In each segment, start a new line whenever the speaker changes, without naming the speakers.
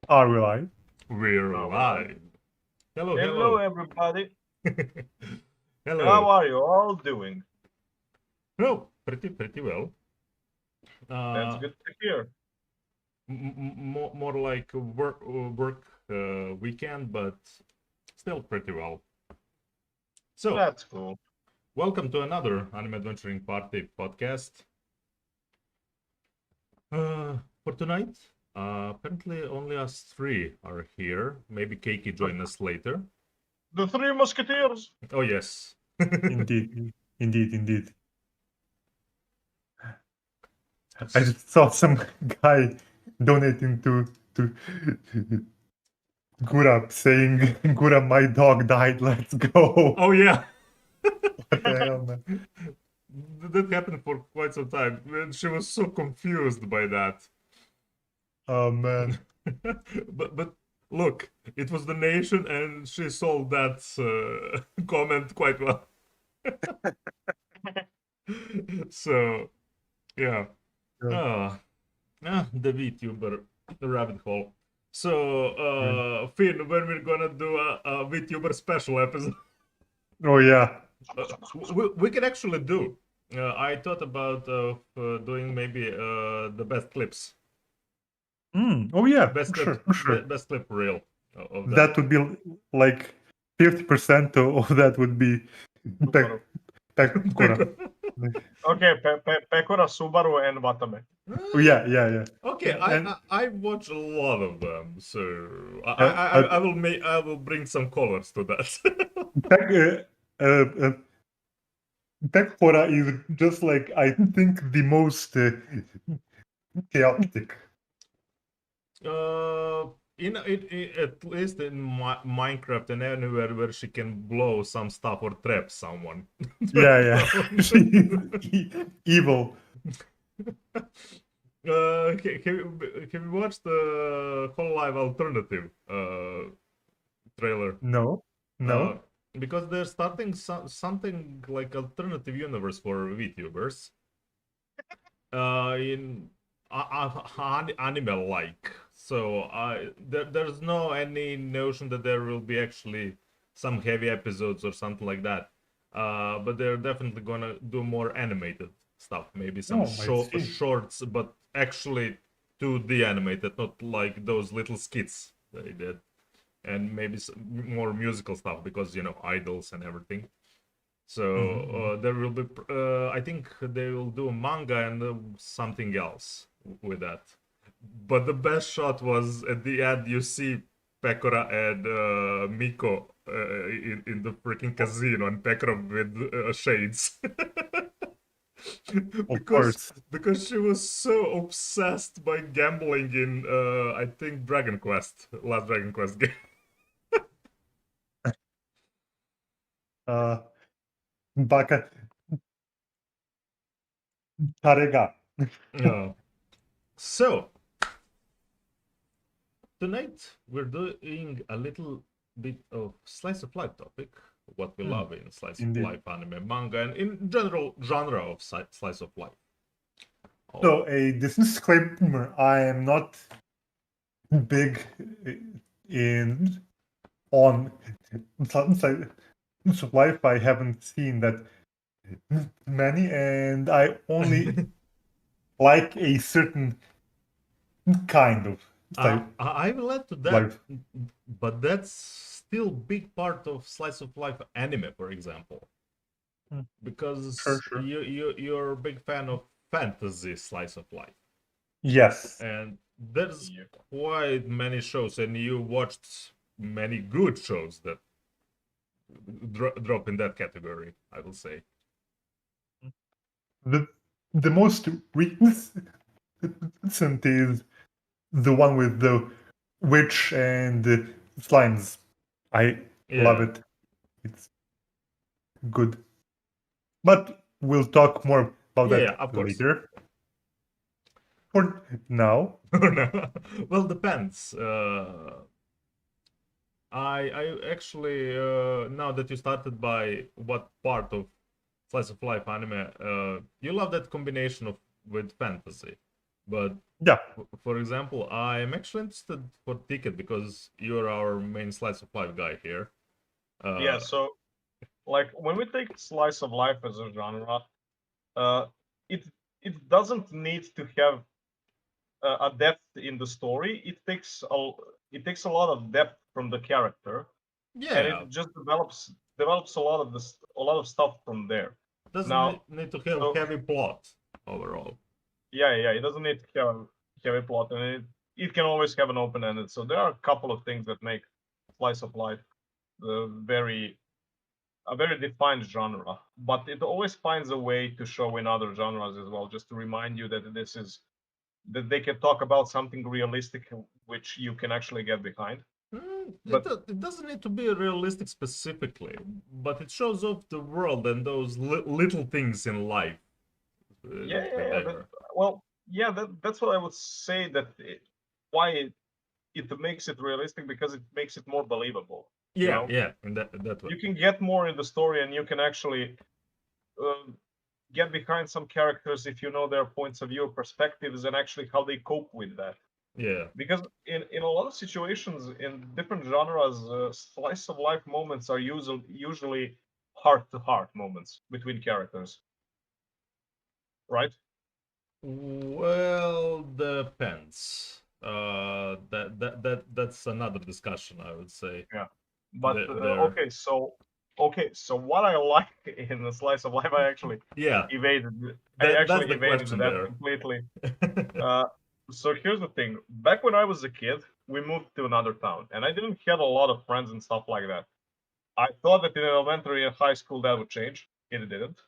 Are we live?
We're
All right.
live. Hello,
Hello,
hello.
everybody. How
Hello.
are you all doing?
No, pretty well.
That's
Uh,
good to hear.
more like a work weekend, but still pretty well. So,
That's cool.
welcome to another Anime Adventuring Party podcast. For tonight, apparently only us three are here. Maybe Keiki
The,
join us later.
the Three Musketeers.
Oh yes.
Indeed, indeed. I just saw some guy donating to Gura saying, "Gura, my dog died. Let's go."
Oh yeah.
What the hell, man?
That happened for quite some time. And she was so confused by that.
Oh man.
but look, it was the nation, and she sold that comment quite well. So yeah,
Yeah.
the VTuber, the rabbit hole. So
Mm.
Finn, when we're gonna do a VTuber special episode,
Oh yeah.
we can actually do. I thought about doing maybe the best clips,
Oh yeah.
best
For
clip,
sure. For sure.
best clip reel of that.
That would be like 50% of that would be
Subaru.
Pekora.
Okay, Pekora, Subaru, and Watame.
Oh yeah.
Okay,
And
I watch a lot of them, so
uh,
I will bring some colors to that.
Pek, Pekora is just like I think the most chaotic.
At least in Minecraft and anywhere where she can blow some stuff or trap someone.
Yeah. She's evil.
Have you watched the Whole Live Alternative trailer?
No.
Uh, because they're starting something like alternative universe for VTubers. In anime like. So there's no any notion that there will be actually some heavy episodes or something like that. But they're definitely gonna do more animated stuff, maybe some
Oh, I see.
shorts, but actually 2D animated, not like those little skits they did, and maybe more musical stuff because idols and everything. So there will be, I think they will do manga and something else with that. But the best shot was at the end. You see Pekora and Miko in the freaking casino, and Pekora with shades.
Of
because
course.
because she was so obsessed by gambling in I think Dragon Quest, last Dragon Quest game.
Baka Tarega.
Yeah. So tonight we're doing a little bit of slice of life topic, what we love in slice of
Indeed.
life anime, manga, and in general genre of slice of life.
So a disclaimer: I am not big in on slice of life. I haven't seen that many, and I only like a certain kind of
I will add to that,
life.
but that's still big part of slice of life anime, for example, because
Sure.
you're a big fan of fantasy slice of life,
Yes.
and there's
Yeah.
quite many shows, and you watched many good shows that drop in that category, I will say.
The most recent is the one with the witch and the slimes. I love
Yeah.
it. It's good. But we'll talk more about
Yeah,
that
of course.
later. For now,
Well, depends. I actually now that you started by what part of slice of life anime, you love that combination of with fantasy, But
Yeah,
for example, I'm actually interested for Ticket because you're our main slice of life guy here.
Yeah, so like when we take slice of life as a genre, uh, it it doesn't need to have a depth in the story. It takes a lot of depth from the character, and
yeah,
it just develops a lot of stuff from there.
doesn't
Now,
need to have
so
heavy plot overall.
yeah, it doesn't need to have a plot, and it can always have an open ended. So there are a couple of things that make slice of life uh, very a very defined genre, but it always finds a way to show in other genres as well, just to remind you that that they can talk about something realistic which you can actually get behind. But
It doesn't need to be realistic specifically, but it shows off the world and those little things in life
yeah,
that
yeah,
were
yeah.
there.
Well, yeah, that's what I would say that why it makes it realistic because it makes it more believable. You
Yeah,
know,
yeah, in that way.
you can get more in the story and you can actually uh, get behind some characters if you know their points of view, perspectives, and actually how they cope with that.
Yeah.
Because in a lot of situations in different genres, slice of life moments are usually heart to heart moments between characters, right?
Well, depends. That's another discussion, I would say.
Yeah. But
There.
okay, so what I like in the slice of life,
Yeah,
evaded. I
that's
actually
the
evaded
question
that
there.
completely. Uh, so here's the thing. Back when I was a kid, we moved to another town, and I didn't have a lot of friends and stuff like that. I thought that in elementary and high school that would change. It didn't.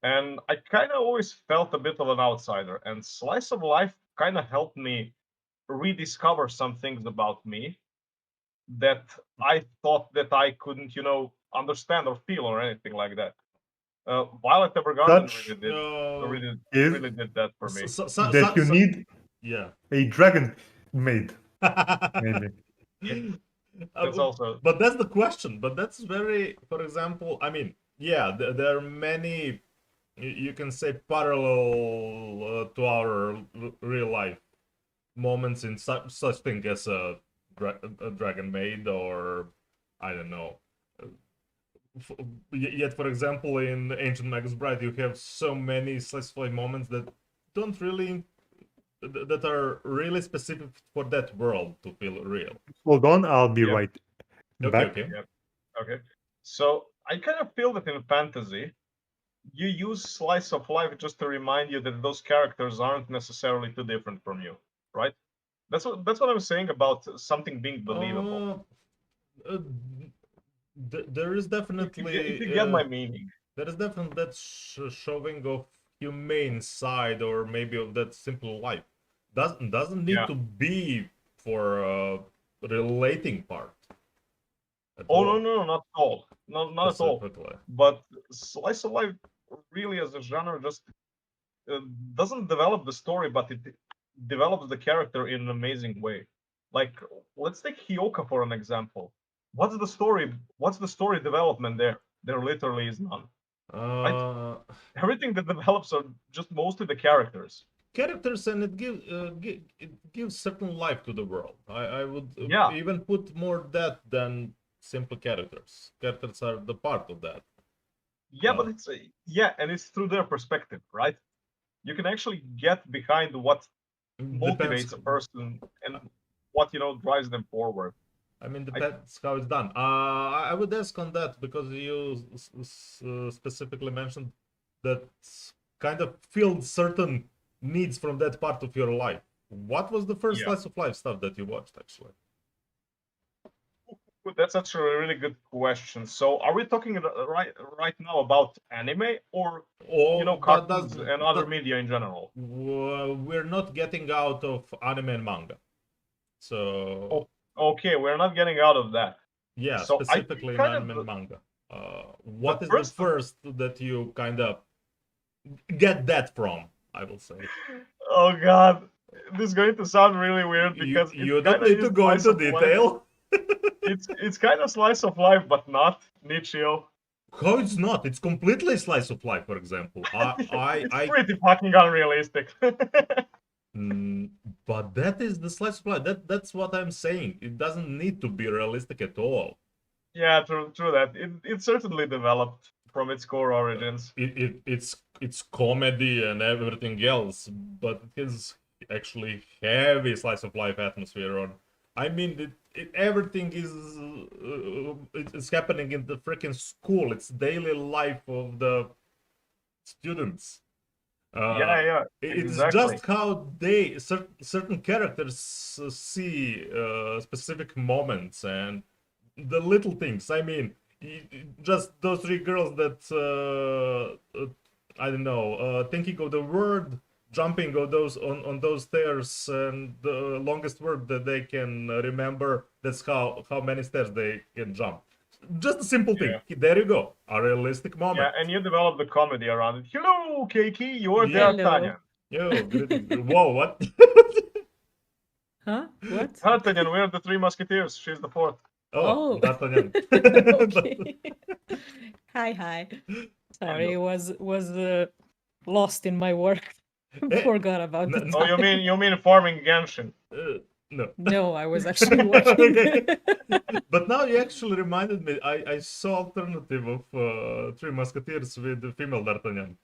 And I kind of always felt a bit of an outsider. And Slice of Life kind of helped me rediscover some things about me that I thought that I couldn't, understand or feel or anything like that. Violet Evergarden
such
No.
really,
is
really did that for me.
that you need
Yeah.
a dragon maid, maybe.
Yeah, that's
Uh,
also
but that's the question. But that's very, for example, I mean, yeah, there are many, you can say, parallel to our real life moments in such thing as a dragon maid, or I don't know. F- Yet, for example, in Ancient Magus Bride, you have so many slice of life moments that don't really that are really specific for that world to feel real.
Hold on, I'll be
yeah,
right
Okay,
back.
okay.
yeah. Okay. So I kind of feel that in fantasy, you use slice of life just to remind you that those characters aren't necessarily too different from you, right? That's what I'm saying about something being believable.
Uh, uh, there is
If
definitely
you get my meaning,
that showing of humane side, or maybe of that simple life. Doesn't need
yeah.
to be for relating part at
Oh no,
all
no, no, not at all, not at all.
specifically.
But slice of life, really, as a genre, just uh, doesn't develop the story, but it develops the character in an amazing way. Like, let's take Hyoka for an example. What's the story development there? There literally is none. Right?
Uh,
Everything that develops are just mostly the characters.
Characters, and it gives certain life to the world. I would
Yeah,
even put more that than simple characters. Characters are the part of that.
yeah,
Uh,
but and it's through their perspective, right? You can actually get behind what
Depends.
motivates a person and what drives them forward.
I mean,
I
depends how it's done. I would ask on that because you specifically mentioned that kind of filled certain needs from that part of your life. What was the first
Yeah,
slice of life stuff that you watched, actually?
that's actually a really good question. So, are we talking right now about anime or
Or
cartoons and other
that
media in general?
we're not getting out of anime and manga. So
Oh, okay, we're not getting out of that.
yeah,
So I think
specifically in
kind
anime
of
and manga.
the
What is the
first.
first that you kind of get that from? I will say.
Oh God, this is going to sound really weird
You
because it's
you don't
kind of
need to
is
go
slice
into
of life.
detail.
It's kind of slice of life, but not Nichio.
How it's not? It's completely slice of life. For example,
It's pretty fucking unrealistic.
But that is the slice of life. That's what I'm saying. It doesn't need to be realistic at all.
Yeah, true that. It certainly developed from its core origins.
It's comedy and everything else, but it is actually heavy slice of life atmosphere on. I mean, everything is it's happening in the freaking school. It's daily life of the students.
Yeah,
It's
exactly.
just how they certain characters see specific moments and the little things. I mean, just those three girls that I don't know, thinking of the word, jumping on those stairs, and the longest word that they can remember. That's how many stairs they can jump. Just a simple thing.
Yeah.
There you go. A realistic
Yeah,
moment.
and you develop the comedy around it. Hello, Keiki, you're
Yeah.
D'Artagnan.
Yo, greetings. Whoa, what?
Huh? What?
D'Artagnan, we're the three musketeers. She's the fourth.
Oh, D'Artagnan.
Okay. Hi. Sorry,
Hello.
was lost in my work.
Eh,
Forgot about the
Oh, you
time.
mean farming Genshin?
no.
No, I was actually working.
Okay. But now you actually reminded me. I saw alternative of Three Musketeers with the female D'Artagnan.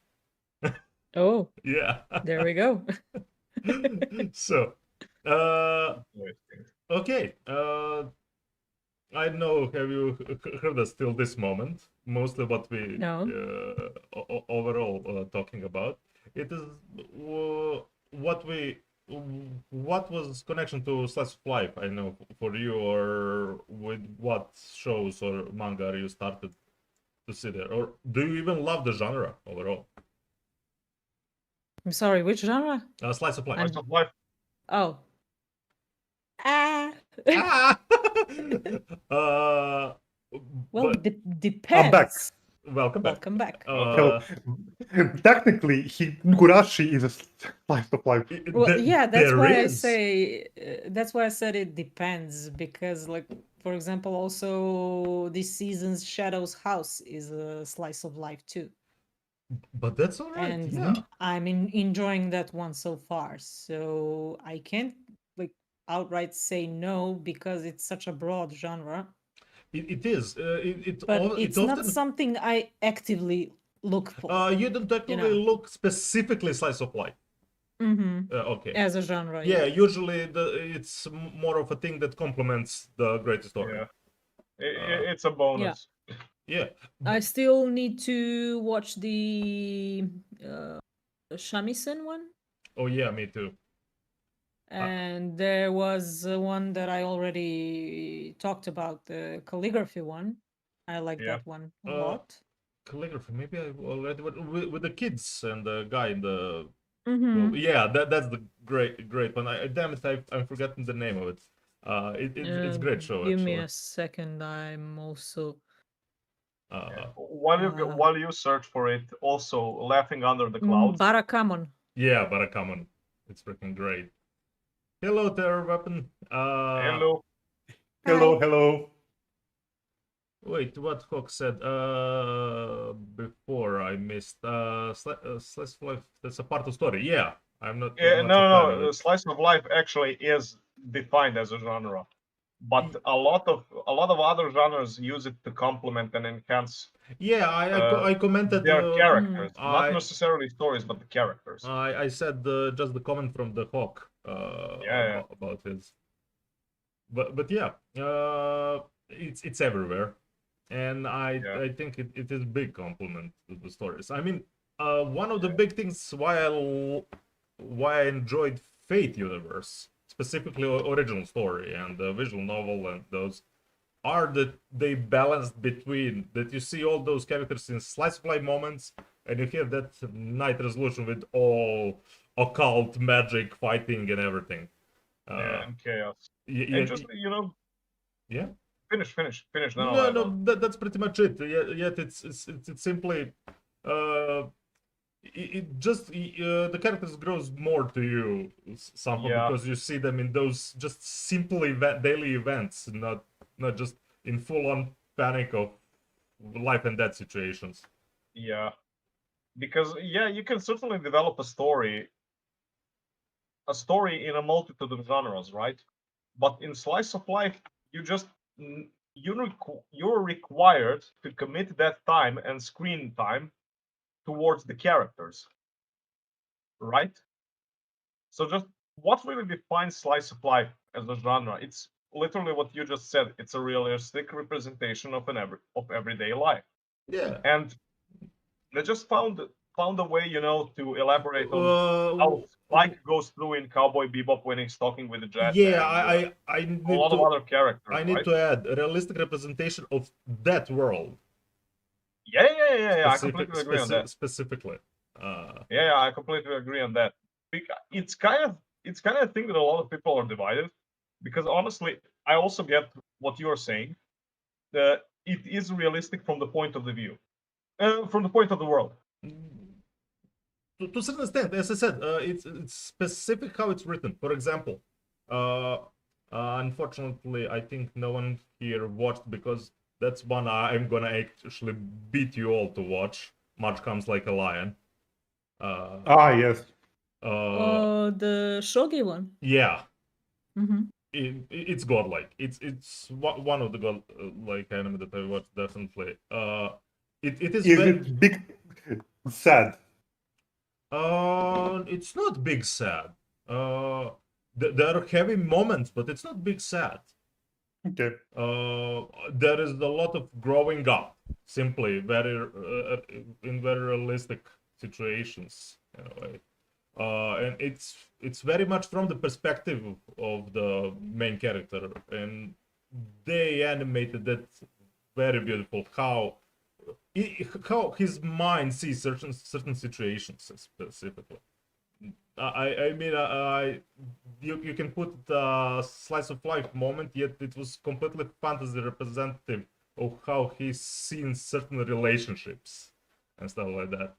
Oh,
Yeah.
there we go.
So, okay. I don't know. Have you heard us till this moment? Mostly what we
No.
overall talking about. It is what we what was connection to slice of life. I know for you, or with what shows or manga are you started to see there, or do you even love the genre overall?
I'm sorry, which genre?
Slice of life.
Slice of life.
Oh. Ah.
Ah! uh,
Well,
but
depends.
I'm back.
welcome back.
Welcome back.
So, technically, Higurashi is a slice of life.
Well, yeah, that's
there
why I
is.
say that's why I said it depends, because, like, for example, also this season's Shadow's House is a slice of life too,
But that's all right.
and
Yeah.
I'm enjoying that one so far. So I can't, like, outright say no because it's such a broad genre,
It is.
but it's
it
not
often.
something I actively look for.
You don't actually
know.
look specifically slice of life. Okay.
As a genre,
Yeah. Usually, it's more of a thing that complements the great story.
Yeah. It's a bonus.
Yeah.
I still need to watch the shamisen one,
Oh yeah, me too.
and there was one that I already talked about, the calligraphy one. I like
Yeah.
that one a
Uh,
lot.
Calligraphy. Maybe I already with the kids and the guy in the.
Mm-hmm.
Well, yeah, that's the great one. Damn it, I'm forgotten the name of it. It's great show
Give
actually.
me a second. I'm also
While you search for it, also laughing under the clouds.
Barakamon.
Yeah, Barakamon. It's freaking great. Hello, Terror Weapon.
Hello.
Hello.
Wait, what Hawk said before I missed Slice of Life. That's a part of story. Yeah, I'm not.
Yeah,
much a fan of
no.
it.
Slice of life actually is defined as a genre, but a lot of other genres use it to complement and enhance
Yeah, I commented.
their characters, not
I
necessarily stories, but the characters.
I said just the comment from the Hawk
Yeah.
about his. But yeah, it's everywhere, and
Yeah.
I think it is big compliment to the stories. I mean, one of the
Yeah.
big things why I enjoyed Fate Universe, specifically original story and the visual novel and those, are that they balanced between that you see all those characters in slice of life moments, and you have that night resolution with all occult magic fighting and everything.
And chaos.
Yeah,
And just
yeah.
finish.
No, that's pretty much it. Yet it's simply it just the characters grows more to you somehow because you see them in those just simple daily events, not just in full on panic of life and death situations.
Yeah, because you can certainly develop a story a story in a multitude of genres, right? But in slice of life, you just you're required to commit that time and screen time towards the characters, right? So just what really defines slice of life as a genre? It's literally what you just said. It's a realistic representation of everyday life,
Yeah.
and they just found a way, to elaborate on
Uh,
how Spike goes through in Cowboy Bebop when he's talking with the Jet,
yeah,
and
I
a
need
lot of
to
other characters,
I need
right?
to add a realistic representation of that world.
Yeah. I completely agree on that.
Specifically.
Yeah, I completely agree on that. It's kind of a thing that a lot of people are divided, because honestly, I also get what you're saying. It is realistic from the point of the view, from the point of the world.
To a certain extent, as I said, it's specific how it's written. For example, uh, unfortunately, I think no one here watched, because that's one I'm gonna actually beat you all to watch. March Comes Like a Lion.
Yes.
The shogi one.
Yeah,
Mm-hmm.
it's godlike. It's one of the god like anime that I watched, definitely. It is
Is
very.
it big sad?
It's not big sad. There are heavy moments, but it's not big sad.
Okay.
There is a lot of growing up, simply in very realistic situations, in a way. And it's very much from the perspective of the main character, and they animated that very beautiful. How his mind sees certain situations specifically. I mean, you can put a slice of life moment, yet it was completely fantasy representative of how he's seen certain relationships and stuff like that.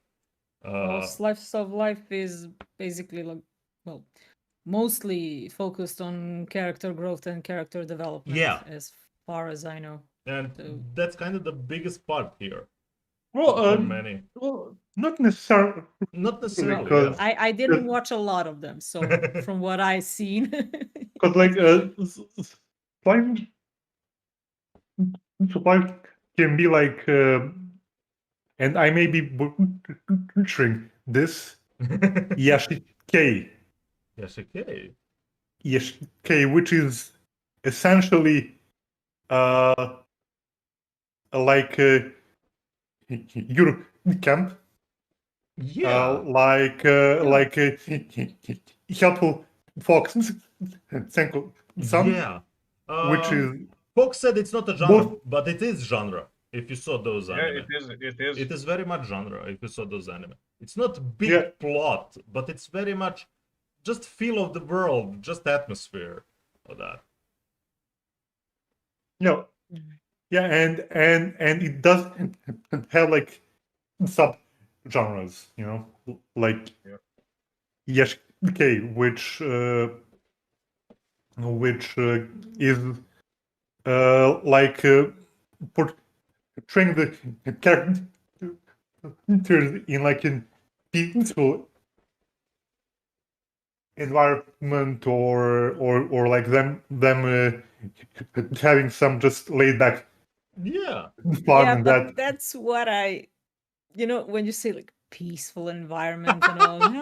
Slice of life is basically mostly focused on character growth and character development,
Yeah.
as far as I know.
And
So-
that's kind of the biggest part here
Well,
for many.
well, not necessarily.
Not necessarily.
Because-
Yeah.
I didn't watch a lot of them, so from what I've seen.
Because like slime supply can be like, and I may be butchering this, Yashike,
Yashike.
which is essentially like Europe camp,
Yeah.
like helpful fox, some,
Yeah.
which is
Fox said it's not a genre,
both.
but it is genre. If you saw those
Yeah,
anime,
it is.
it is very much genre. If you saw those anime, it's not big
Yeah.
plot, but it's very much just feel of the world, just atmosphere of that.
No, yeah, and it does have like sub genres, like Yashike, which is like portraying the characters in like in peaceful environment, or like them having some just laid back
Yeah.
fun,
Yeah,
and
but
that
that's what when you say like peaceful environment and all, I'm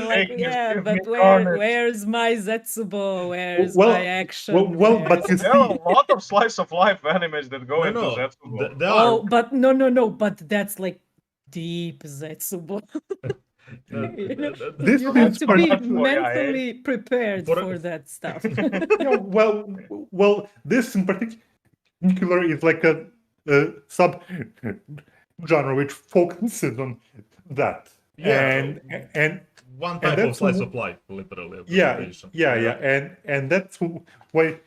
like,
Hey,
yeah,
give
but
me carnage.
where's my Zetsubo? Where's
Well,
my action?
but you
There are
see,
a lot of slice of life animes that go into
No,
Zetsubo.
there
Oh,
are.
but no, but that's like deep Zetsubo.
This
You have
is
to be
part- Yeah,
mentally prepared
For-
for that stuff.
well, this in particular is like a sub genre which focuses on that.
Yeah.
and
One
and
type of
that's
slice
wh-
of life, literally.
yeah,
representation.
and that's why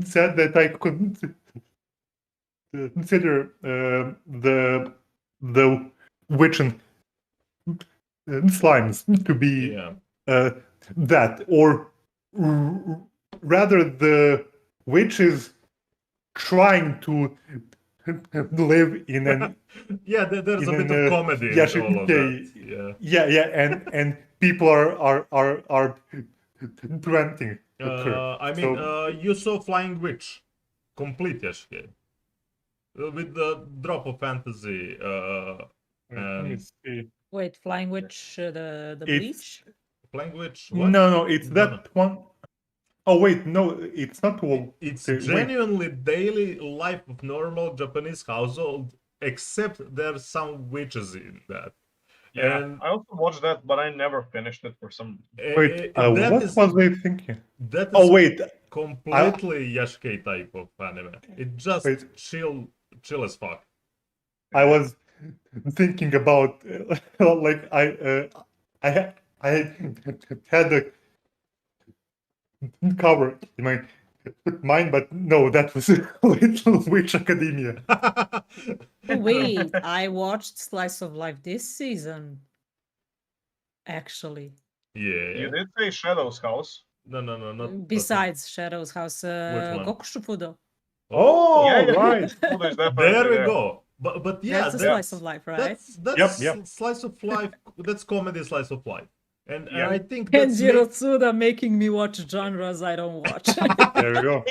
said that I couldn't consider the witch and slimes to be
Yeah.
that, or rather the witch is trying to live in an
Yeah, there's a
in
bit
an,
of comedy in all of
Yashike.
that. Yeah.
and people are preventing occur.
I mean,
So
you saw Flying Witch, complete Yashke, with the drop of fantasy.
let me
And
see.
Wait, Flying Witch, the
It's
Bleach?
Flying Witch, what?
no, it's
No,
that
no.
one. Oh wait, no, it's not all.
It's
Wait,
genuinely daily life of normal Japanese household, except there's some witches in that.
Yeah,
And
I also watched that, but I never finished it for some.
wait.
that
What
is
was I thinking?
that is
Oh wait,
completely Yashke type of anime. It just
Wait.
chill as fuck.
I was thinking about like I had a cover in my mind, but no, that was Little Witch Academia.
Oh, wait, I watched Slice of Life this season. Actually,
Yeah.
You did say Shadow's House.
No, not
besides Shadow's House,
one?
Gokushufudo.
Oh,
Yeah, yeah,
right.
Food is definitely
There we
there.
go. But yeah,
That's a slice of life, right?
that's
Yep.
slice of life. That's comedy slice of life, and
Yeah.
I think
And
that's
Tsuda making me watch genres I don't watch.
There we go.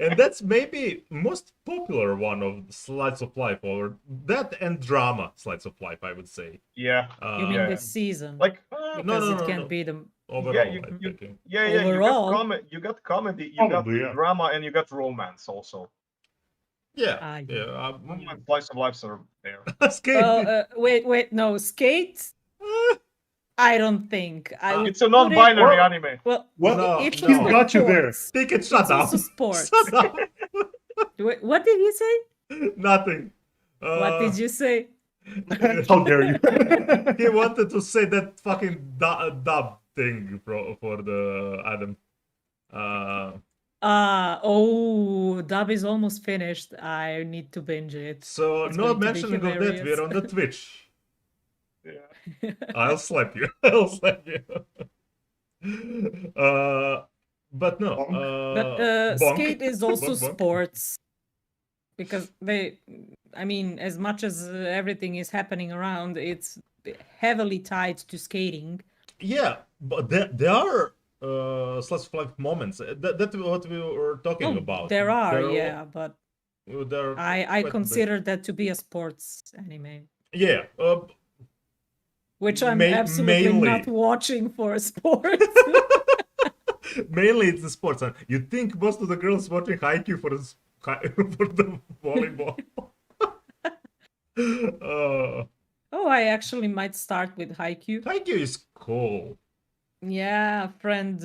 and that's maybe most popular one of slice of life, or that and drama slice of life, I would say.
Yeah,
You mean
yeah.
this season?
Like
Because
no,
it can't
no.
be the.
Overall,
you-
I'm
you-
thinking.
yeah, yeah.
Overall-
You got comedy, you
Probably,
got
yeah.
drama, and you got romance also.
Yeah,
Ah,
yeah.
Romance, slice of lives are there.
Skate.
Wait, no, Skate? I don't think. I would
It's a
put it-
non-binary
Well-
anime.
Well,
Well,
No,
it's
no.
he's
also
got you there.
sports.
Take it. Shut
It's
up.
also sports.
Shut up.
Wait, what did he say?
Nothing.
What did you say?
How dare you?
He wanted to say that fucking dub thing for the Adam.
Dub is almost finished. I need to binge it.
So
It's
no
going to be
mentioning of that,
hilarious.
we're on the Twitch.
Yeah.
I'll slap you. I'll slap you. But no.
But
bonk.
Skate is also
Bonk, bonk.
sports. Because I mean, as much as everything is happening around, it's heavily tied to skating.
Yeah, but there are slice of life moments. That's what we were talking
Oh,
about.
there are,
There
yeah, but
there are
I
quite a bit.
consider that to be a sports anime,
Yeah,
which I'm
Ma-
absolutely not
mainly.
watching for sports.
mainly it's the sports. And you think most of the girls watching Haikyuu for the volleyball?
Oh, I actually might start with Haikyuu.
Haikyuu is cool.
Yeah, a friend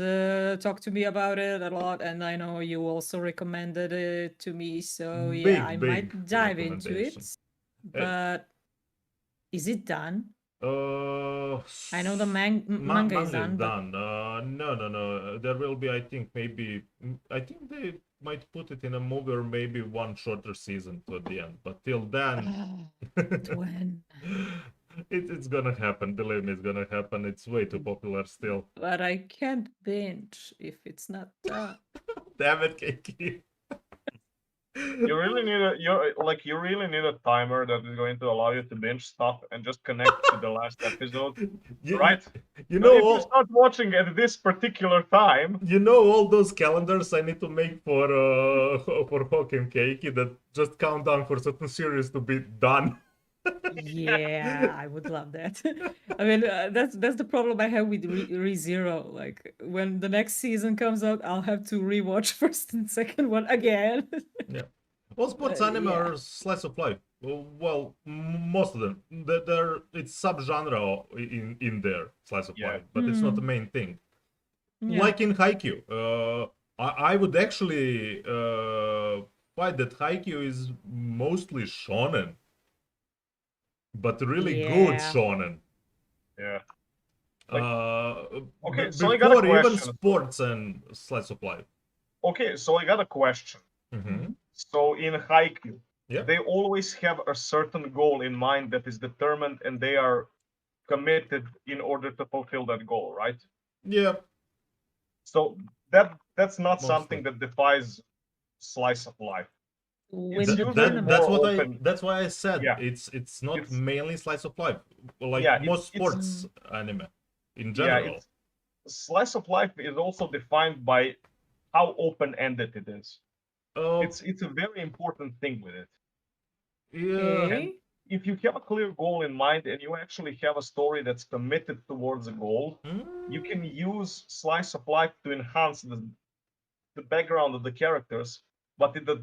talked to me about it a lot, and I know you also recommended it to me. So yeah, I
Big
might dive into
recommendation.
it. But is it done? I know the manga is done, but
No. There will be, I think, I think they might put it in a movie or maybe one shorter season to the end. But till then,
when?
it's gonna happen. Believe me, it's gonna happen. It's way too popular still.
But I can't binge if it's not done.
Damn it, Keiki.
You really need you really need a timer that is going to allow you to binge stuff and just connect to the last episode,
You-
right?
You
But
know
if you
all.
start watching at this particular time,
You know all those calendars I need to make for Hokkien Keiki that just count down for certain series to be done.
Yeah, I would love that. I mean, that's the problem I have with ReZero. Like when the next season comes out, I'll have to rewatch first and second one again.
All sports anime
yeah.
are slice of life. Well, most of them. It's subgenre in there, slice of
Yeah.
life, but it's not the main thing.
Yeah.
Like in Haikyuu, I would actually find that Haikyuu is mostly shonen, but really good
Yeah.
shonen.
yeah.
Okay,
so I got a
before even
question.
sports and slice of life.
Okay, so I got a question.
Mhm.
So in Haikyuu,
Yeah.
they always have a certain goal in mind that is determined, and they are committed in order to fulfill that goal, right?
Yeah.
So that's not
Mostly.
something that defies slice of life.
When
It's
you
usually
can-
That's
more
what
open.
that's why I said
Yeah.
it's not
It's-
mainly slice of life like
Yeah,
most
it's-
sports anime. in
Yeah,
general.
it's slice of life is also defined by how open-ended it is.
Uh,
It's a very important thing with it.
yeah.
And
Okay.
if you have a clear goal in mind and you actually have a story that's committed towards a goal, you
Mm,
can use slice of life to enhance the background of the characters, but it does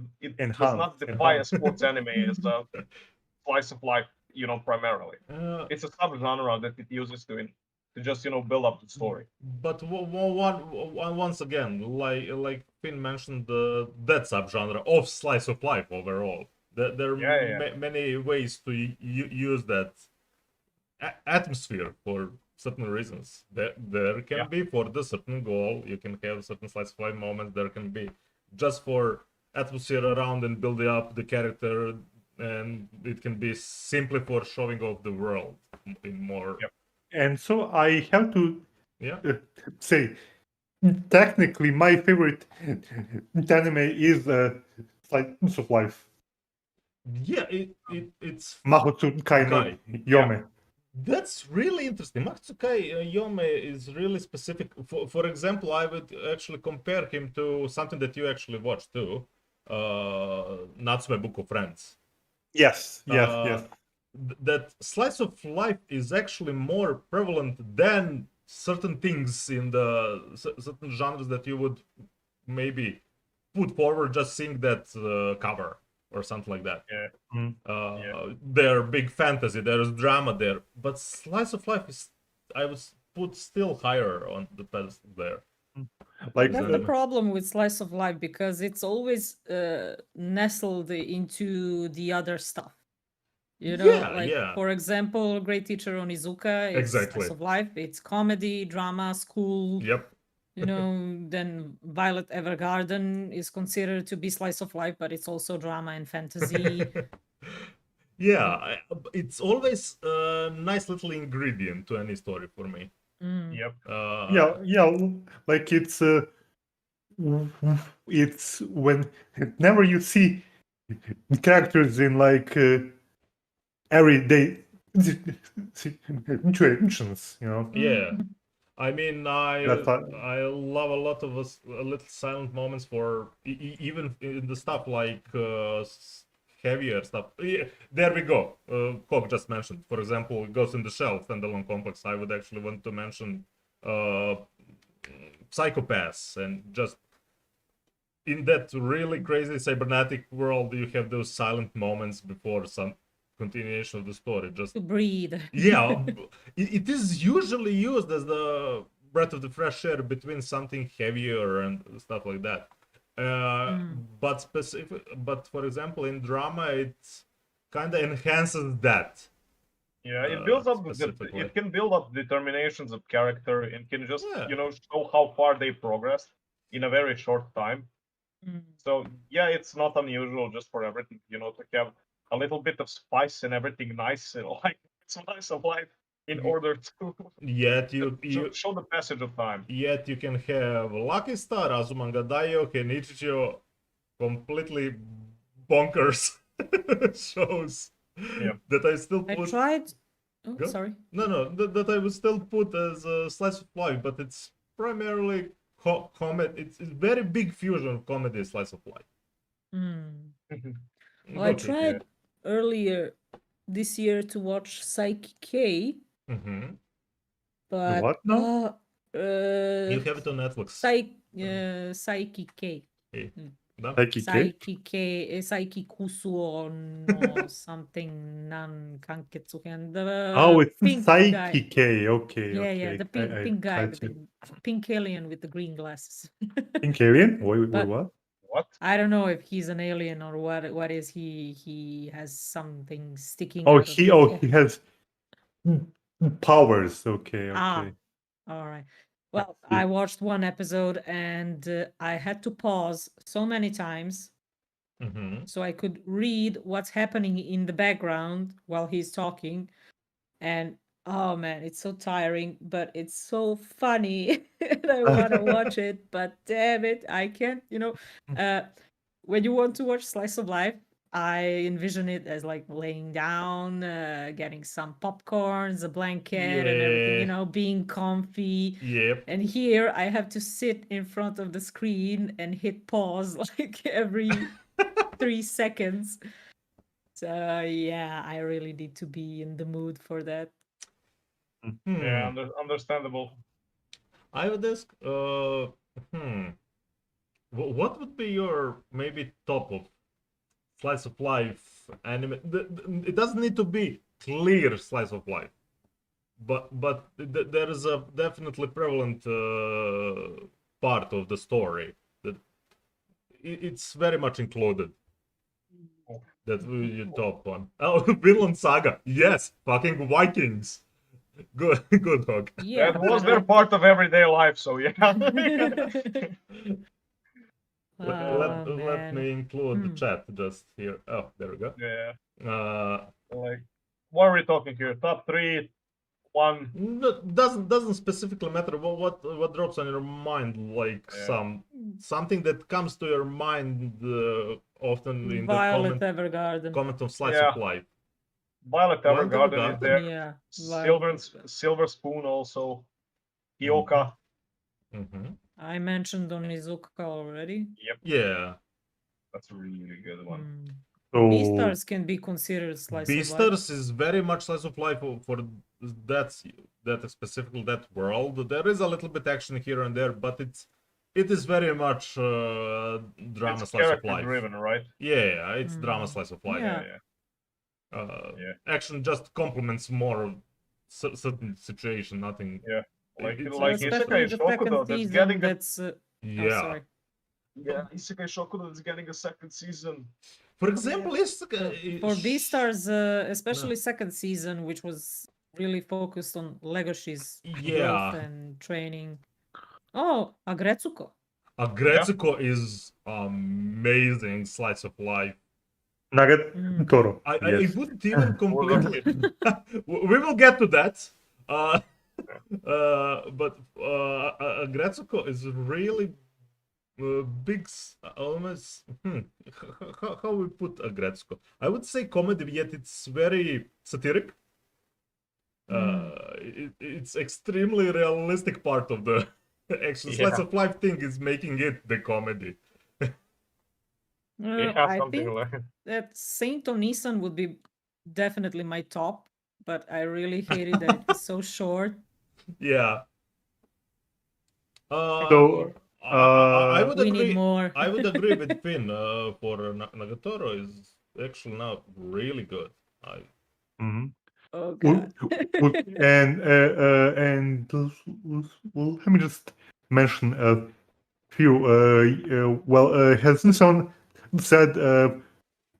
not defy a
Enhance.
sports anime as a slice of life, primarily.
uh,
It's a subgenre that it uses to just build up the story.
but once again, like Finn mentioned, that subgenre of slice of life overall. There are
Yeah, yeah,
many ways to use that atmosphere for certain reasons. There
yeah,
can be for the certain goal. You can have certain slice of life moments. There can be just for atmosphere around and building up the character, and it can be simply for showing off the world in more.
yeah.
And so I have to
Yeah.
say, technically, my favorite anime is Slice of Life.
Yeah, it's
Mahotsukai no
Kai.
Yome.
That's really interesting. Matsukai Yome is really specific. For example, I would actually compare him to something that you actually watched too, Natsume Book of Friends.
Yes, yes,
Uh,
yes.
that slice of life is actually more prevalent than certain things in the certain genres that you would maybe put forward just seeing that cover or something like that.
Yeah,
Mm.
yeah.
They're big fantasy, there's drama there, but slice of life is, I would put still higher on the pedestal there.
Like,
That's the
anime.
problem with slice of life because it's always nestled into the other stuff.
Yeah,
Like
yeah,
for example, Great Teacher Onizuka is
exactly.
slice of life. It's comedy, drama, school.
Yep.
Then Violet Evergarden is considered to be slice of life, but it's also drama and fantasy.
Yeah, it's always a nice little ingredient to any story for me.
Mm.
Yep.
yeah, like it's whenever you see characters in like everyday situations,
Yeah.
Mhm.
I mean,
That's
I love a lot of little silent moments for even in the stuff like heavier stuff. Yeah, there we go. Cobb just mentioned, for example, Ghost in the Shell standalone complex. I would actually want to mention uh, Psychopaths, and just in that really crazy cybernetic world, you have those silent moments before some continuation of the story. Just
To breathe.
yeah, it is usually used as the breath of the fresh air between something heavier and stuff like that.
Mm.
But for example, in drama, it kind of enhances that
Yeah, it builds up
specifically.
it can build up determinations of character and can just,
Yeah,
show how far they progressed in a very short time.
Mm.
So yeah, it's not unusual just for everything, to have a little bit of spice and everything nice, like it's a nice of life in
Y-
order to
yet
to
you
show the passage of time.
yet you can have Lucky Star, Azumanga Daioh, Kenichijo, completely bonkers shows
Yeah.
that I still
I
put.
tried. Oh,
Go?
sorry.
No, that I would still put as a slice of life, but it's primarily comedy. It's very big fusion of comedy slice of life.
Mm. Well,
Go
I
tricky.
tried earlier this year to watch Psyche K,
Mm-hmm.
but
what now?
You have it on Netflix.
Psyche K.
Okay.
Mm.
Да?
Psyche K?
Psyche Kusuo no something nan kanketsuken.
Oh,
The
it's
pink
Psyche
guy.
K. Okay,
Yeah,
okay.
the pink guy
I
with
see.
the pink alien with the green glasses.
Pink alien? Wait,
But
what?
What?
I don't know if he's an alien or what is he. He has something sticking
Oh,
out of his head.
he has powers. Okay,
Ah,
okay.
all right. Well,
see.
I watched one episode and I had to pause so many times
Mm-hmm.
so I could read what's happening in the background while he's talking. And oh man, it's so tiring, but it's so funny. And I want to watch it, but damn it, I can't. When you want to watch Slice of Life, I envision it as like laying down, getting some popcorns, a blanket, and everything,
Yeah.
you know, being comfy.
Yep.
And here I have to sit in front of the screen and hit pause like every 3 seconds. So yeah, I really need to be in the mood for that.
Yeah,
Hmm.
understandable.
I would ask, what would be your maybe top of slice of life anime? It doesn't need to be clear slice of life, but there is a definitely prevalent part of the story that it's very much included. That you top one. Oh, Vinland Saga. Yes, fucking Vikings. Good, good dog.
Yeah,
That was
but
their part of everyday life, so yeah.
Let
man.
me include the
Hmm.
chat just here. Oh, there we go.
Yeah.
Uh,
Like, what are we talking here? Top 3, 1.
doesn't specifically matter what drops on your mind, like
Yeah.
something that comes to your mind often in the
Violet Evergarden.
comment on slice
Yeah.
of life.
Violet
Violet
Evergarden is
Evergarden?
there.
Yeah,
Silver,
Violet Evergarden.
Silver Spoon also. Hyoka.
Mm-hmm.
I mentioned Onizuka already.
Yep,
Yeah,
that's a really good one.
Hmm.
So
Beastars can be considered slice of life.
Beastars is very much slice of life for that specifically that world. There is a little bit action here and there, but it is very much drama
It's
slice of
character
life.
driven, right?
Yeah, it's drama
Mm.
slice of life.
Yeah.
Yeah.
Action just complements more certain situation, nothing.
Yeah. Like
It's
So
like
especially
Isekai
the
Shokudo
second
that's
season.
getting a
That's oh,
yeah.
sorry.
yeah, Isekai Shokudo that's getting a second season.
For example, it's
So for Beastars, especially second season, which was really focused on Legoshi's growth
yeah.
and training. Oh, Agretsuko.
Agretsuko is amazing slice of life.
Nugget Toro.
I
Yes.
wouldn't even
Was
completely. We will get to that. But Agretsuko is really big. Almost. How we put Agretsuko? I would say comedy, yet it's very satiric. It's extremely realistic part of the action slice
Yeah.
of life thing is making it the comedy.
Yeah,
I
something
think
like
that Saint Onisan would be definitely my top, but I really hated that it was so short.
Yeah.
So
I would
We
agree.
need more.
I would agree with Finn. For Nagatoro is actually now really good.
mhm.
Oh
Well,
god.
and let me just mention a few. Has someone said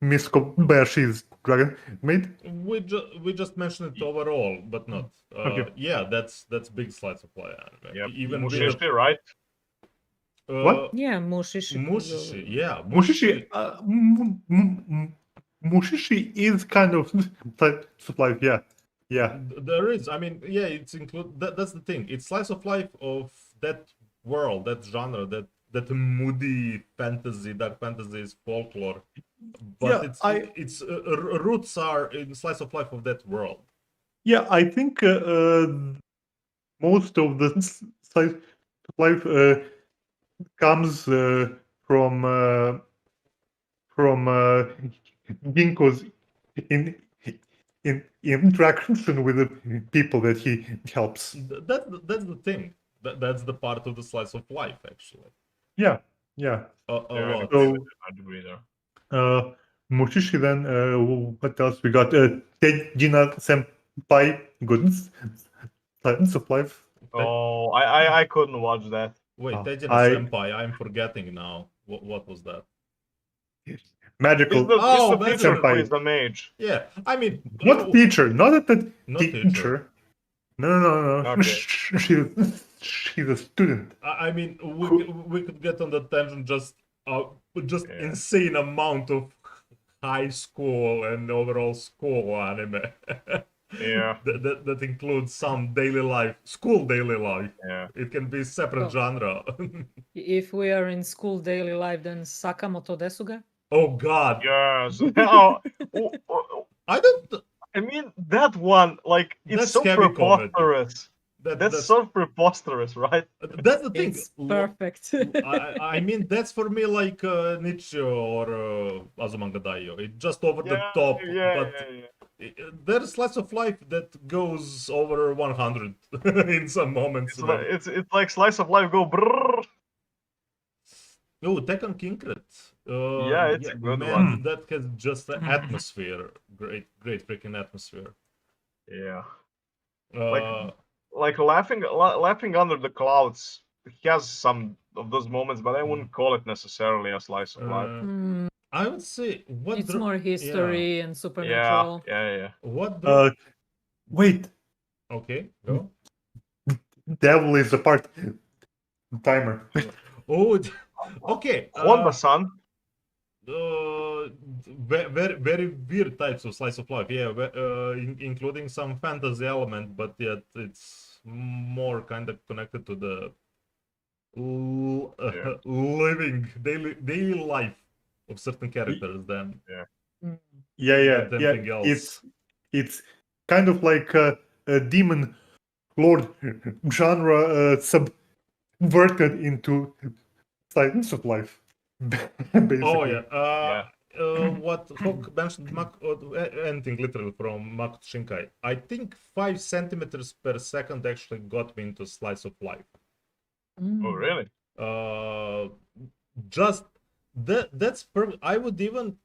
Miss Kobayashi's Dragon Maid?
We just mentioned it overall, but not.
Okay.
Yeah, that's big slice of life anime.
yeah.
Even with
Mushishi, right?
What?
Yeah, Mushishi.
Mushishi, yeah,
Mushishi. Mushishi is kind of supply. Yeah. Yeah.
There is. I mean, yeah, it's include. That's the thing. It's slice of life of that world, that genre, that moody fantasy, dark fantasy is folklore, but
Yeah,
its roots are in slice of life of that world.
Yeah, I think most of the slice of life comes from Ginkgo's in interaction with the people that he helps.
That's the thing. That's the part of the slice of life, actually.
Yeah.
A
Yeah,
lot.
So
I'd agree there.
Mushishi, then what else we got? Tejina Senpai, good slice of life.
Oh, I couldn't watch that.
Wait, Tejina
I
Senpai. I'm forgetting now. What was that?
magical
It's the
that's
teacher who
senpai.
is the mage.
Yeah, I mean,
Not teacher, not the
Not
teacher.
teacher.
No.
Okay.
She's a student.
I mean, we could get on the tangent just
Yeah.
insane amount of high school and overall school anime.
Yeah.
that includes some daily life, school daily life.
Yeah.
It can be separate
Oh.
genre.
If we are in school daily life, then Sakamoto Desuga.
Oh God,
Yes. Oh,
I don't.
I mean that one, like it's
That's
so
heavy comedy.
preposterous. That's so preposterous, right?
That's the thing.
It's perfect.
I mean, that's for me like Nietzsche or Azumanga Daioh. It's just over the
Yeah,
top,
yeah,
but
yeah.
there's slice of life that goes over 100 in some moments.
It's like slice of life go brrr.
Oh, Tekken Kinkret.
Yeah, it's a good
man,
one.
that has just an atmosphere. Great freaking atmosphere.
Yeah.
Uh,
Like laughing under the clouds has some of those moments, but I wouldn't call it necessarily a slice of life.
Mm,
I would say what
it's more history and
Yeah,
supernatural.
yeah.
what
Wait,
okay, go.
devil is a part timer.
Oh, okay.
Honda-san.
Very weird types of slice of life. Yeah, including some fantasy element, but yet it's more kind of connected to the
Yeah.
living daily life of certain characters than
Mm.
Yeah.
anything else.
It's kind of like a demon lord genre subverted into science of life, basically.
Oh yeah.
Yeah.
What Hawk mentioned, anything literally from Makoto Shinkai. I think 5 centimeters per second actually got me into slice of life.
Oh,
Mm.
really?
Just that's I would even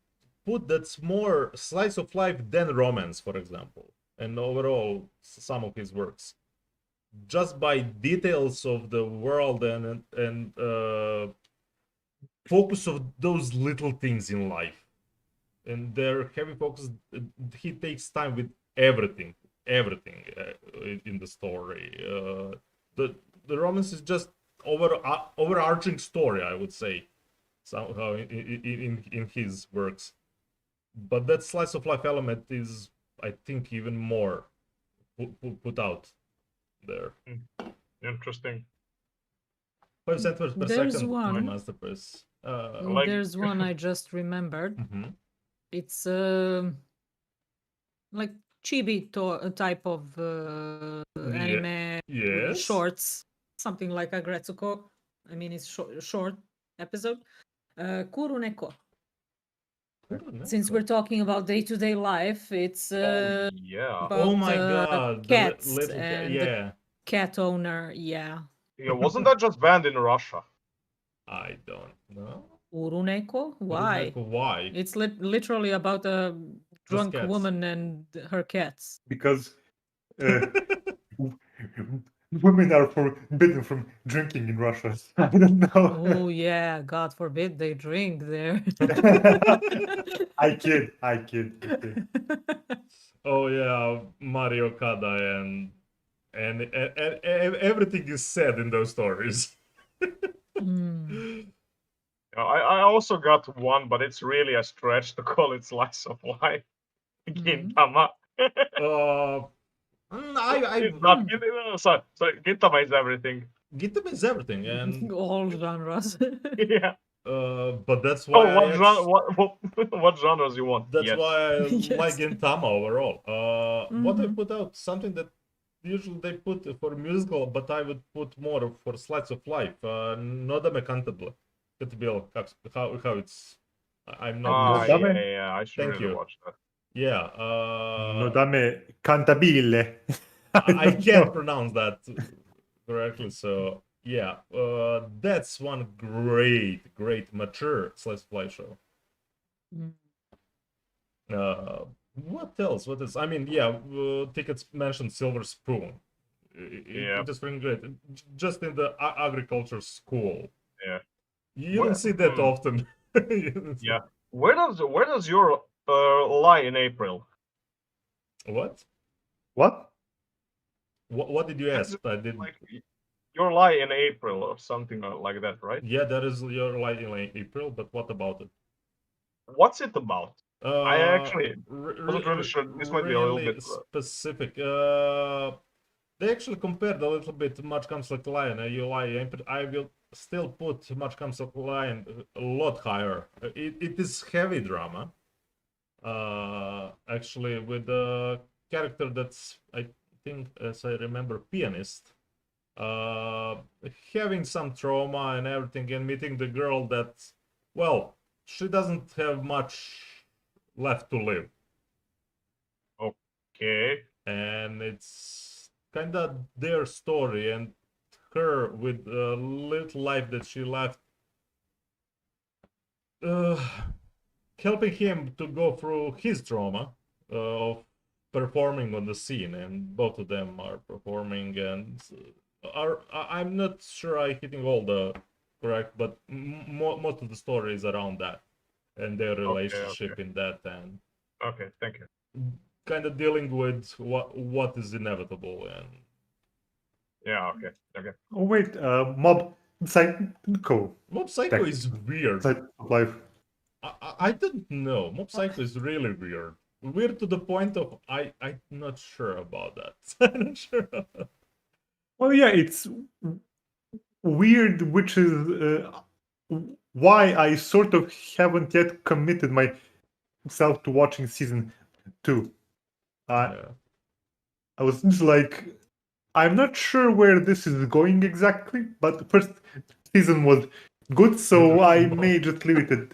put that's more slice of life than romance, for example, and overall some of his works, just by details of the world and focus of those little things in life, and their heavy focus. He takes time with everything in the story. The romance is just overarching story, I would say, somehow in his works. But that slice of life element is, I think, even more put out there.
Interesting.
5 centimeters per
There's
second, my
one.
masterpiece.
Like-
There's one I just remembered.
Mhm.
It's like chibi type of anime
Yes.
shorts, something like Agretsuko. I mean, it's short episode. Kuruneko. Since we're talking about day-to-day life, it's
Oh, yeah.
about
Oh my god,
cats
the little
and
yeah.
cat owner. Yeah,
Yeah, wasn't that just banned in Russia?
I don't know.
Kuruneko. Why?
Why?
It's literally about a drunk
cats.
woman and her cats.
Because women are forbidden from drinking in Russia. I don't know.
Oh yeah, God forbid they drink there.
I kid.
Oh yeah, Mario Kada and everything is said in those stories.
Mm.
I also got one, but it's really a stretch to call it slice of life. Gintama. It's not Gintama. Sorry, Gintama is everything.
Gintama is everything, and
All genres.
Yeah.
but that's why
What genres you want?
that's
Yes.
why I
Yes.
like Gintama overall. What I
Mhm.
put out, something that usually they put for musical, but I would put more for slice of life. Nodame Cantabile. How it's. I'm not.
Nodame?
Yeah. I should
Thank
really
you.
watch that.
Yeah.
Nodame cantabile.
I
don't
can't
know.
pronounce that correctly, so yeah. That's one great mature slice of life show.
Mm.
What else? What is? I mean, yeah. Tickets mentioned Silver Spoon.
Yeah.
It is very great. Just in the agriculture school.
Yeah.
You don't see that often.
Yeah. Where does your lie in April?
What?
What?
What did you ask? I didn't.
Like your lie in April or something like that, right?
Yeah, that is your light in April. But what about it?
What's it about? I actually
wasn't
wasn't really sure. This might be a little bit
specific. they actually compared a little bit Much Comes Like a Lion and You Lie. I will still put Much Comes Like a Lion a lot higher. It is heavy drama. Actually, with a character that's, I think, as I remember, pianist. Having some trauma and everything, and meeting the girl that, well, she doesn't have much left to live.
Okay.
And it's kind of their story, and her with a little life that she left, helping him to go through his trauma of performing on the scene, and both of them are performing and I'm not sure I'm hitting all the correct, but most of the story is around that and their relationship in that, and
Okay, thank you.
kind of dealing with what is inevitable. And
Yeah, okay.
Oh wait, Mob Psycho.
Mob Psycho
Tech-
is weird.
Slice of Life.
I don't know. Mob Psycho is really weird. Weird to the point of I'm not sure about that. I'm not sure.
Well, yeah, it's weird, which is why I sort of haven't yet committed myself to watching season 2.
Yeah.
I was just like, I'm not sure where this is going exactly, but the first season was good, so I may just leave it at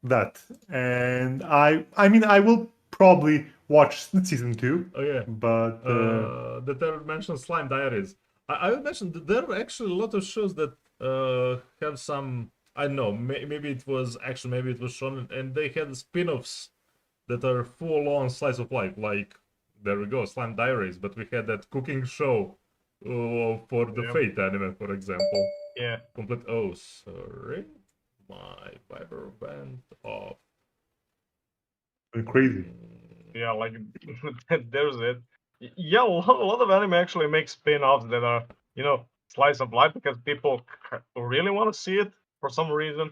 that. And I mean, I will probably watch season 2,
Oh yeah.
but
The third mentioned Slime Diaries. I would mention that there are actually a lot of shows that have some. I don't know. Maybe it was shown, and they had spin-offs that are full-on slice of life. Like, there we go, Slime Diaries. But we had that cooking show for the
Yep.
Fate anime, for example.
Yeah.
Complete. Oh, sorry, my Viber went off.
crazy.
Yeah, like there's it. Yeah, a lot of anime actually make spin-offs that are, slice of life because people really want to see it for some reason.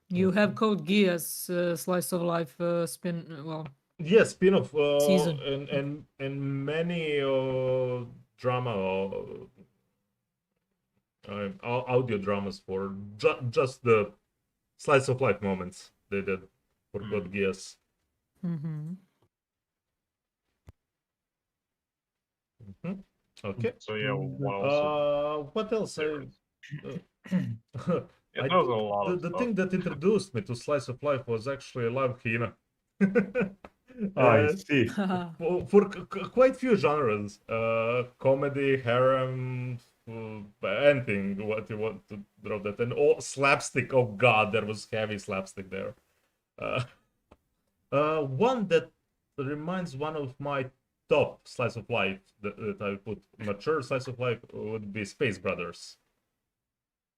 You have Code Geass slice of life well,
Yes, spin-off
Season.
and many drama audio dramas for just the slice of life moments they did for Code Geass.
Mm-hmm.
Okay.
So yeah, what else?
What else?
Yeah,
I
there's a
think
lot of
the
stuff.
thing that introduced me to slice of life was actually Love Hina.
I see.
For quite few genres, comedy, harem, anything what you want to drop that, and all slapstick. Oh god, there was heavy slapstick there. One that reminds one of my top slice of life that I put mature slice of life would be Space Brothers.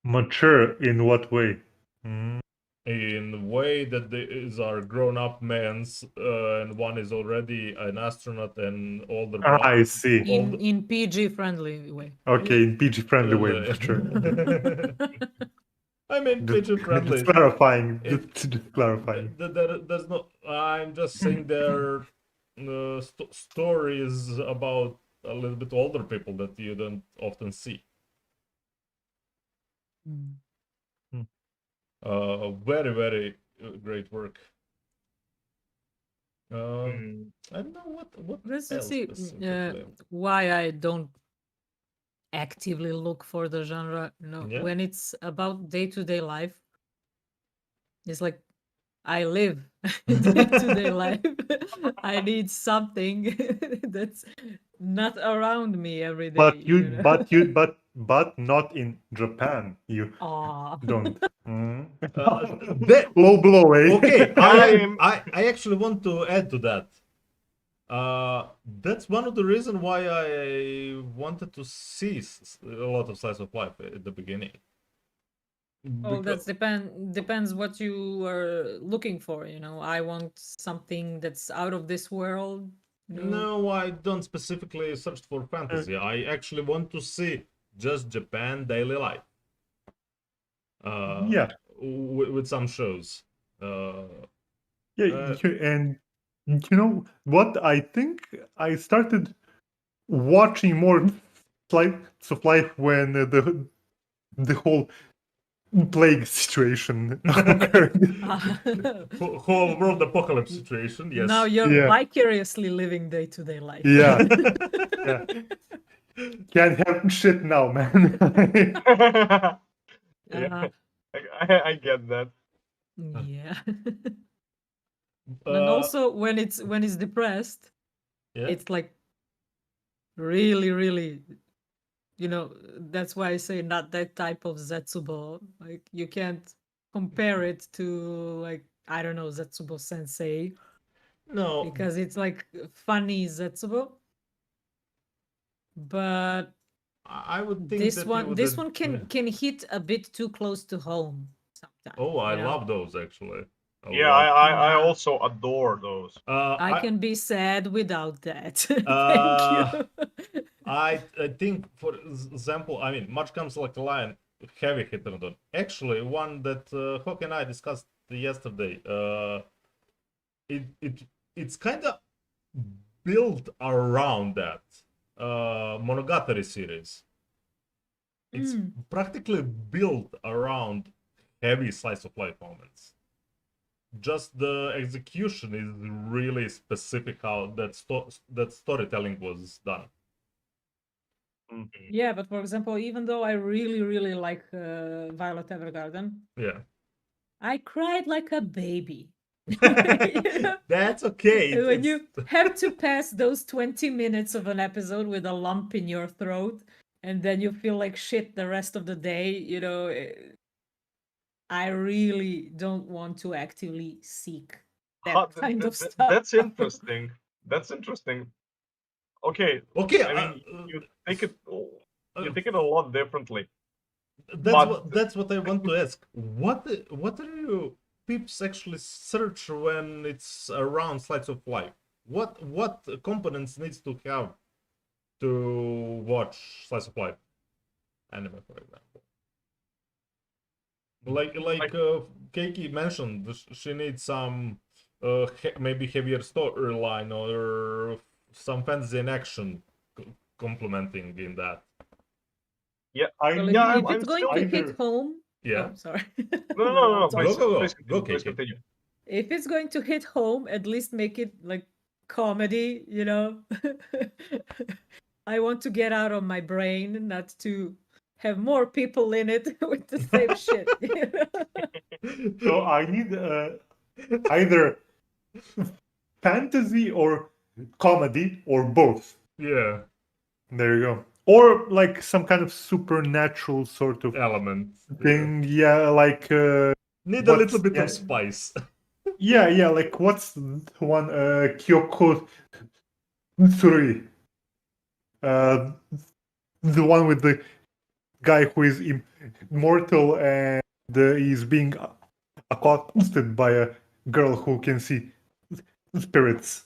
Mature in what way?
In a way that these are grown-up men, and one is already an astronaut and older.
I see.
In PG friendly way.
Okay, in PG friendly way, for sure.
I mean, PG friendly.
Just clarifying. Just clarifying.
There's no. I'm just saying there are stories about a little bit older people that you don't often see. Very, very great work. I don't know what
Let's
else
see
specifically.
why I don't actively look for the genre.
Yeah.
When it's about day-to-day life, it's like I live day-to-day life. I need something that's not around me every day.
But not in Japan. You
Aw.
don't.
That-
Low blow, eh?
Okay,
I'm-
I actually want to add to that. That's one of the reasons why I wanted to see a lot of slice of life at the beginning.
Oh, that's depends what you are looking for. I want something that's out of this world.
No, I don't specifically search for fantasy. I actually want to see just Japan daily life.
Yeah.
With some shows.
Yeah, and you know what? I think I started watching more slice of life when the whole plague situation occurred.
Whole world apocalypse situation. Yes.
Now you're
Yeah.
vicariously living day-to-day life.
Yeah. Yeah. Can't help shit now, man.
Yeah,
Uh,
I get that.
yeah.
Uh,
And also when it's depressed,
yeah.
it's like really, really, that's why I say not that type of Zetsubo. Like you can't compare it to, like, I don't know, Zetsubo Sensei,
No.
because it's like funny Zetsubo. But
I would think
this
that
one
you
this
would-
one can hit a bit too close to home sometimes.
Oh, I
you know?
love those actually. A
Yeah,
lot.
I
Yeah.
also adore those.
I can be sad without that. Thank
Uh,
you.
I think, for example, I mean, much comes like a lion, heavy hitter. Actually, one that Hawk and I discussed yesterday. It's kind of built around that Monogatari series. It's
Mm.
practically built around heavy slice of life moments. Just the execution is really specific how that storytelling was done.
Yeah, but for example, even though I really, really like Violet Evergarden,
Yeah.
I cried like a baby. You know?
That's okay.
When you have to pass those 20 minutes of an episode with a lump in your throat, and then you feel like shit the rest of the day, I really don't want to actively seek that kind of stuff.
That's interesting. That's interesting. Okay,
Okay,
I mean, you take it a lot differently.
that's what I want to ask. What are you peeps actually search when it's around slice of life? What components needs to have to watch slice of life anime, for example? Like Keiki mentioned, she needs some maybe heavier storyline or some fantasy and action complementing in that.
Yeah,
Well, if,
yeah,
if it's going to hit home,
Yeah.
oh, sorry.
No,
I'm sorry.
Go,
please
Keiki.
continue.
If it's going to hit home, at least make it like comedy, I want to get out of my brain, not to have more people in it with the same shit.
So I need either fantasy or comedy or both.
Yeah,
There you go. Or like some kind of supernatural sort of
element.
thing. Yeah, like
Need a little
what's-
bit
yeah.
of spice.
yeah, like what's the one Kyoko Tsuri? The one with the guy who is immortal and is being accosted by a girl who can see spirits.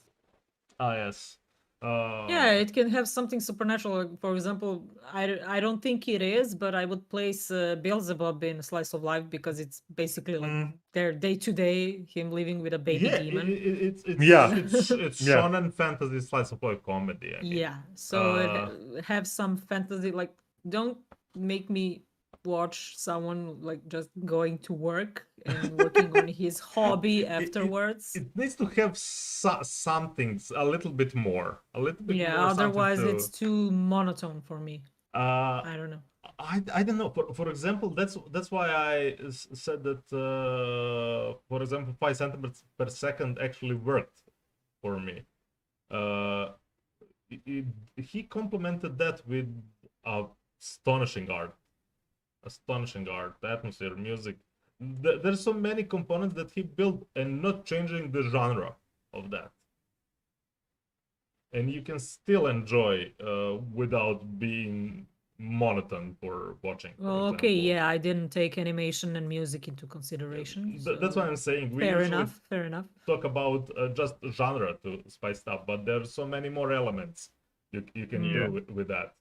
Ah, yes.
Yeah, it can have something supernatural. Like, for example, I don't think it is, but I would place Beelzebub in Slice of Life because it's basically like their day to day, him living with a baby
yeah,
demon.
it's
Yeah.
it's
Yeah.
shonen fantasy slice of life comedy. I mean.
Yeah, so it have some fantasy. Like, don't make me watch someone like just going to work and working on his hobby afterwards.
It needs to have something a little bit more,
Yeah,
more something
otherwise
to-
it's too monotone for me. I don't know.
I don't know. For example, that's why I said that. For example, 5 centimeters per second actually worked for me. He complemented that with astonishing art, atmosphere, music. There's so many components that he built and not changing the genre of that. And you can still enjoy without being monotone for watching. For
Well, okay,
example.
yeah, I didn't take animation and music into consideration.
That's what I'm saying. We
Fair
usually
enough, fair enough.
talk about just genre to spice stuff, but there's so many more elements you can do with that.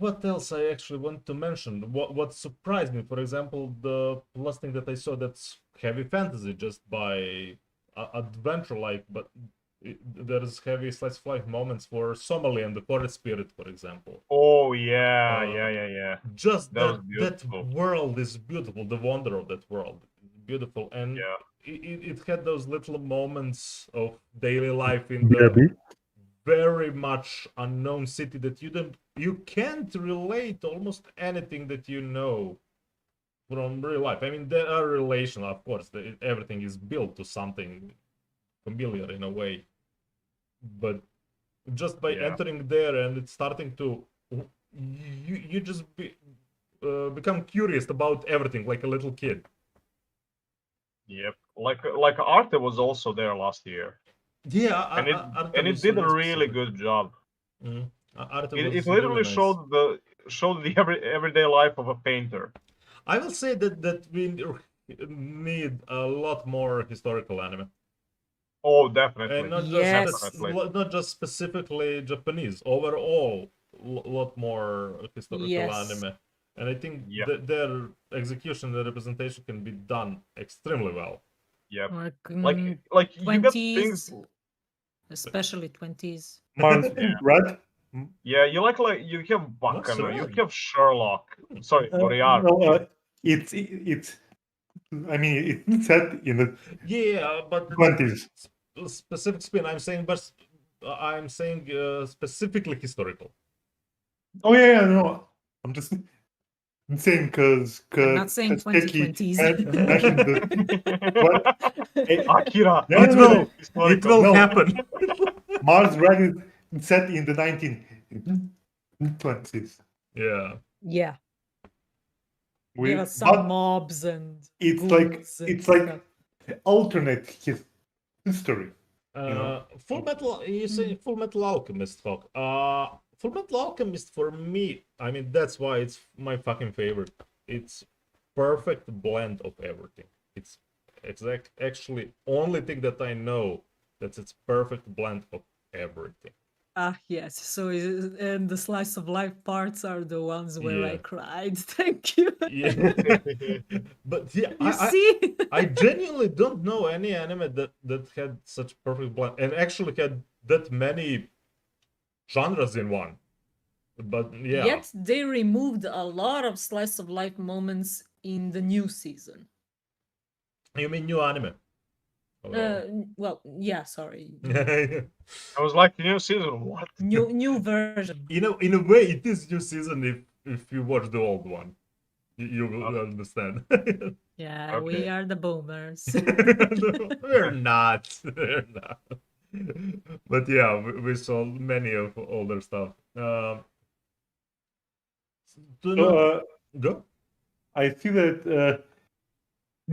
What else I actually want to mention? What surprised me, for example, the last thing that I saw that's heavy fantasy, just by adventure like, but there's heavy slice of life moments for Somali and the Forest Spirit, for example.
Oh yeah,
Uh,
yeah.
Just
That was
that
beautiful.
world is beautiful. The wonder of that world is beautiful, and
Yeah.
it had those little moments of daily life in the
BRB.
very much unknown city that you can't relate almost anything that you know from real life. I mean, there are relations, of course. Everything is built to something familiar in a way, but just by
Yeah.
entering there and it's starting to, you just become curious about everything like a little kid.
Yep. Like Arte was also there last year,
Yeah,
and it
Arte
and it
was
did a
really
really
specific.
good job.
Arte
It
was really
literally
nice.
showed the everyday life of a painter.
I will say that we need a lot more historical anime,
Oh,
and
definitely.
not
Yes.
Definitely.
not just specifically Japanese. Overall, lot more historical
Yes.
anime, and I think
Yep.
that their execution, their representation can be done extremely well.
Yep.
Like
Like you got things.
20s, especially 20s.
Mars
Yeah.
Red.
Yeah, you you have
What's
Bakano, you
red?
have Sherlock. Sorry, Moriarty.
No, it's. I mean, it's set in the
Yeah, but
20s.
specific spin. I'm saying specifically historical.
Oh yeah, no. I'm just saying because
I'm not saying
Teki
2020s.
mentioned the what?
Akira.
No,
It
no, no,
will. It
Historical.
will
no.
happen.
Mars Red is set in the 1920s.
Yeah.
Yeah.
We,
Give us some
but
mobs and
it's like
ghouls and
it's like
stuff.
alternate history.
Full Metal. You say Full Metal Alchemist, Hawk. Full Metal Alchemist for me. I mean, that's why it's my fucking favorite. It's perfect blend of everything. It's actually only thing that I know that it's perfect blend of everything.
Ah, yes. So, and the slice of life parts are the ones where I
Yeah.
cried. Thank you.
Yeah. But yeah,
You see?
I genuinely don't know any anime that had such perfect blend and actually had that many genres in one. But yeah,
Yet they removed a lot of slice of life moments in the new season.
you mean new anime? Oh.
Well, yeah, sorry.
I was like, new season, what?
New version.
In a way, it is new season if you watch the old one, you will understand.
Yeah,
Okay.
we are the boomers.
We're not. We're not. But yeah, we saw many of older stuff. Do not go.
I see that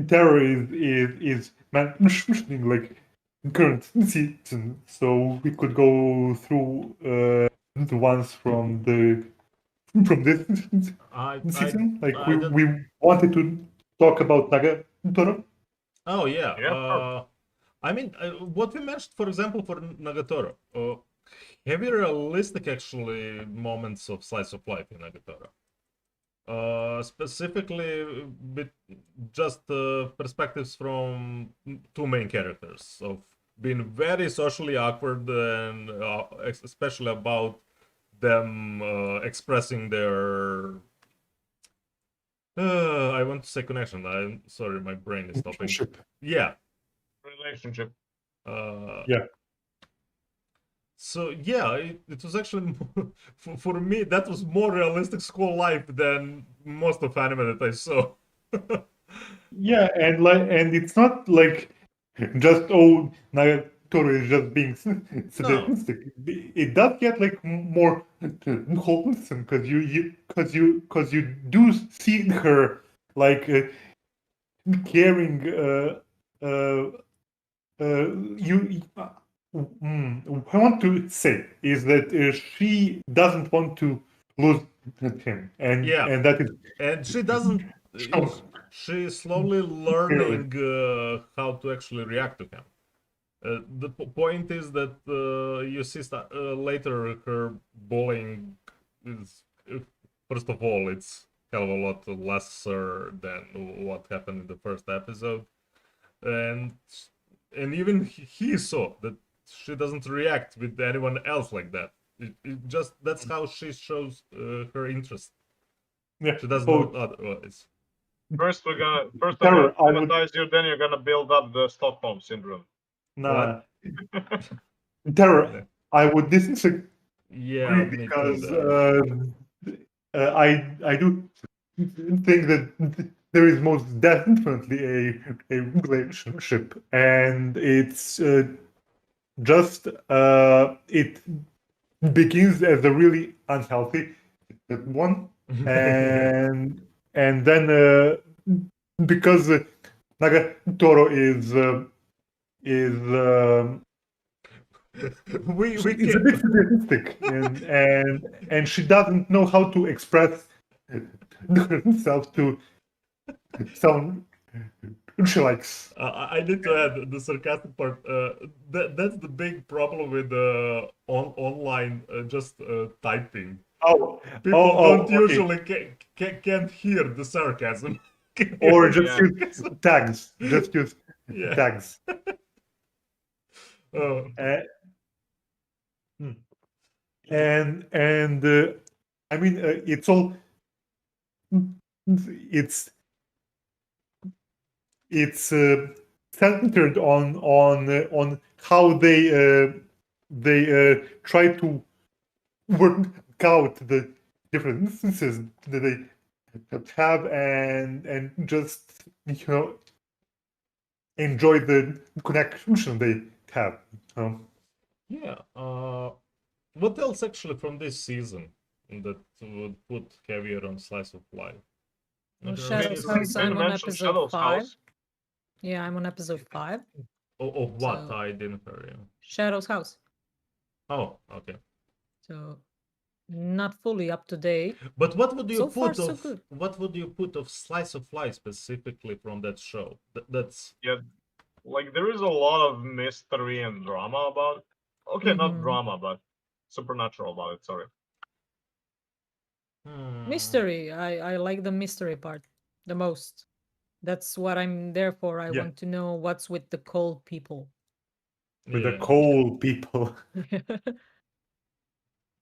terror is mentioning like current season, so we could go through the ones from this
I
season. Like
I don't.
we wanted to talk about Nagatoro.
Oh yeah.
Yeah, sure.
I mean, what we mentioned, for example, for Nagatoro. Heavy realistic actually moments of slice of life in Nagatoro. Specifically with just perspectives from two main characters of being very socially awkward and especially about them expressing their I want to say connection. I'm sorry, my brain is stopping.
Relationship.
Yeah.
Relationship.
Yeah.
So yeah, it was actually for me that was more realistic school life than most of anime that I saw.
Yeah, and it's not like just Nagatoro is just being sadistic. It does get like more wholesome because you do see her like caring. You. I want to say is that she doesn't want to lose him,
Yeah.
and that is
And she doesn't.
shown
She's slowly learning how to actually react to him. The point is that you see later her bullying is first of all it's hell of a lot lesser than what happened in the first episode, and even he saw that she doesn't react with anyone else like that. It just that's how she shows her interest.
Yeah.
She doesn't
Oh,
know otherwise.
First we're gonna
Terror, I would
traumatize you, then you're gonna build up the Stockholm syndrome.
nah. Terror,
Yeah.
I would disagree
Yeah, me too.
because
There.
I do think that there is most definitely a relationship, and it's just it begins as a really unhealthy one, and then because Nagatoro is
we
it's a
can.
bit sadistic, and she doesn't know how to express herself to someone she likes.
I need to add the sarcastic part. That's the big problem with online just typing.
Oh,
People don't
okay.
usually can't hear the sarcasm.
Or just
Yeah.
use tags. Just use
Yeah.
tags.
Oh.
And I mean it's all it's centered on how they try to work out the differences that they have and just enjoy the connection they have.
Yeah. What else actually from this season that would put heavier on slice of life?
Well,
Okay,
Shadow's
Finn-
House,
Finn
I'm on
mentioned
episode
Shadow's
5.
House.
Yeah, I'm on episode 5.
Of what?
So-
I didn't hear you.
Shadow's House.
Oh, okay.
So not fully up to date.
But what would you
So
put
far, so
of
good.
what would you put of slice of life specifically from that show? That's
Like there is a lot of mystery and drama about it. Okay, not
Mhm.
drama, but supernatural about it. Sorry.
Mystery. I like the mystery part the most. That's what I'm there for. I
Yeah.
want to know what's with the cold people.
With the
yeah.
coal people.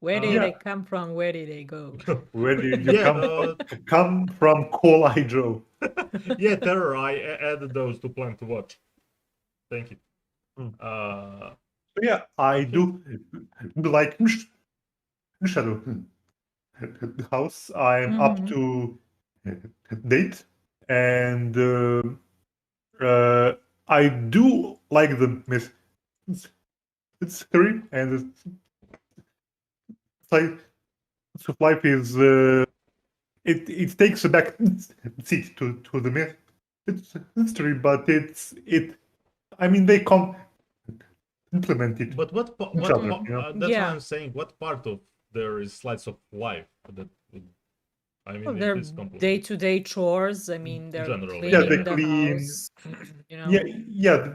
Where did
Yeah.
they come from? Where did they go?
Where did you
Yeah,
come from, Coal Eye Joe?
yeah, Terror. I added those to plan to watch. Thank you.
Hmm.
Uh,
So yeah, I do like Shadow House. I'm up
Mhm.
to date, and I do like the mystery, and the slice of life is it takes a back seat to the mystery, but it. I mean, they implement it.
but what
Each other, you know?
that's why
Yeah.
I'm saying what part of there is slice of life that would, I mean,
Well,
it
they're
is complicated.
day-to-day chores. I mean, they're
Generally,
Yeah,
cleaning
they
the
clean.
house. You know.
Yeah.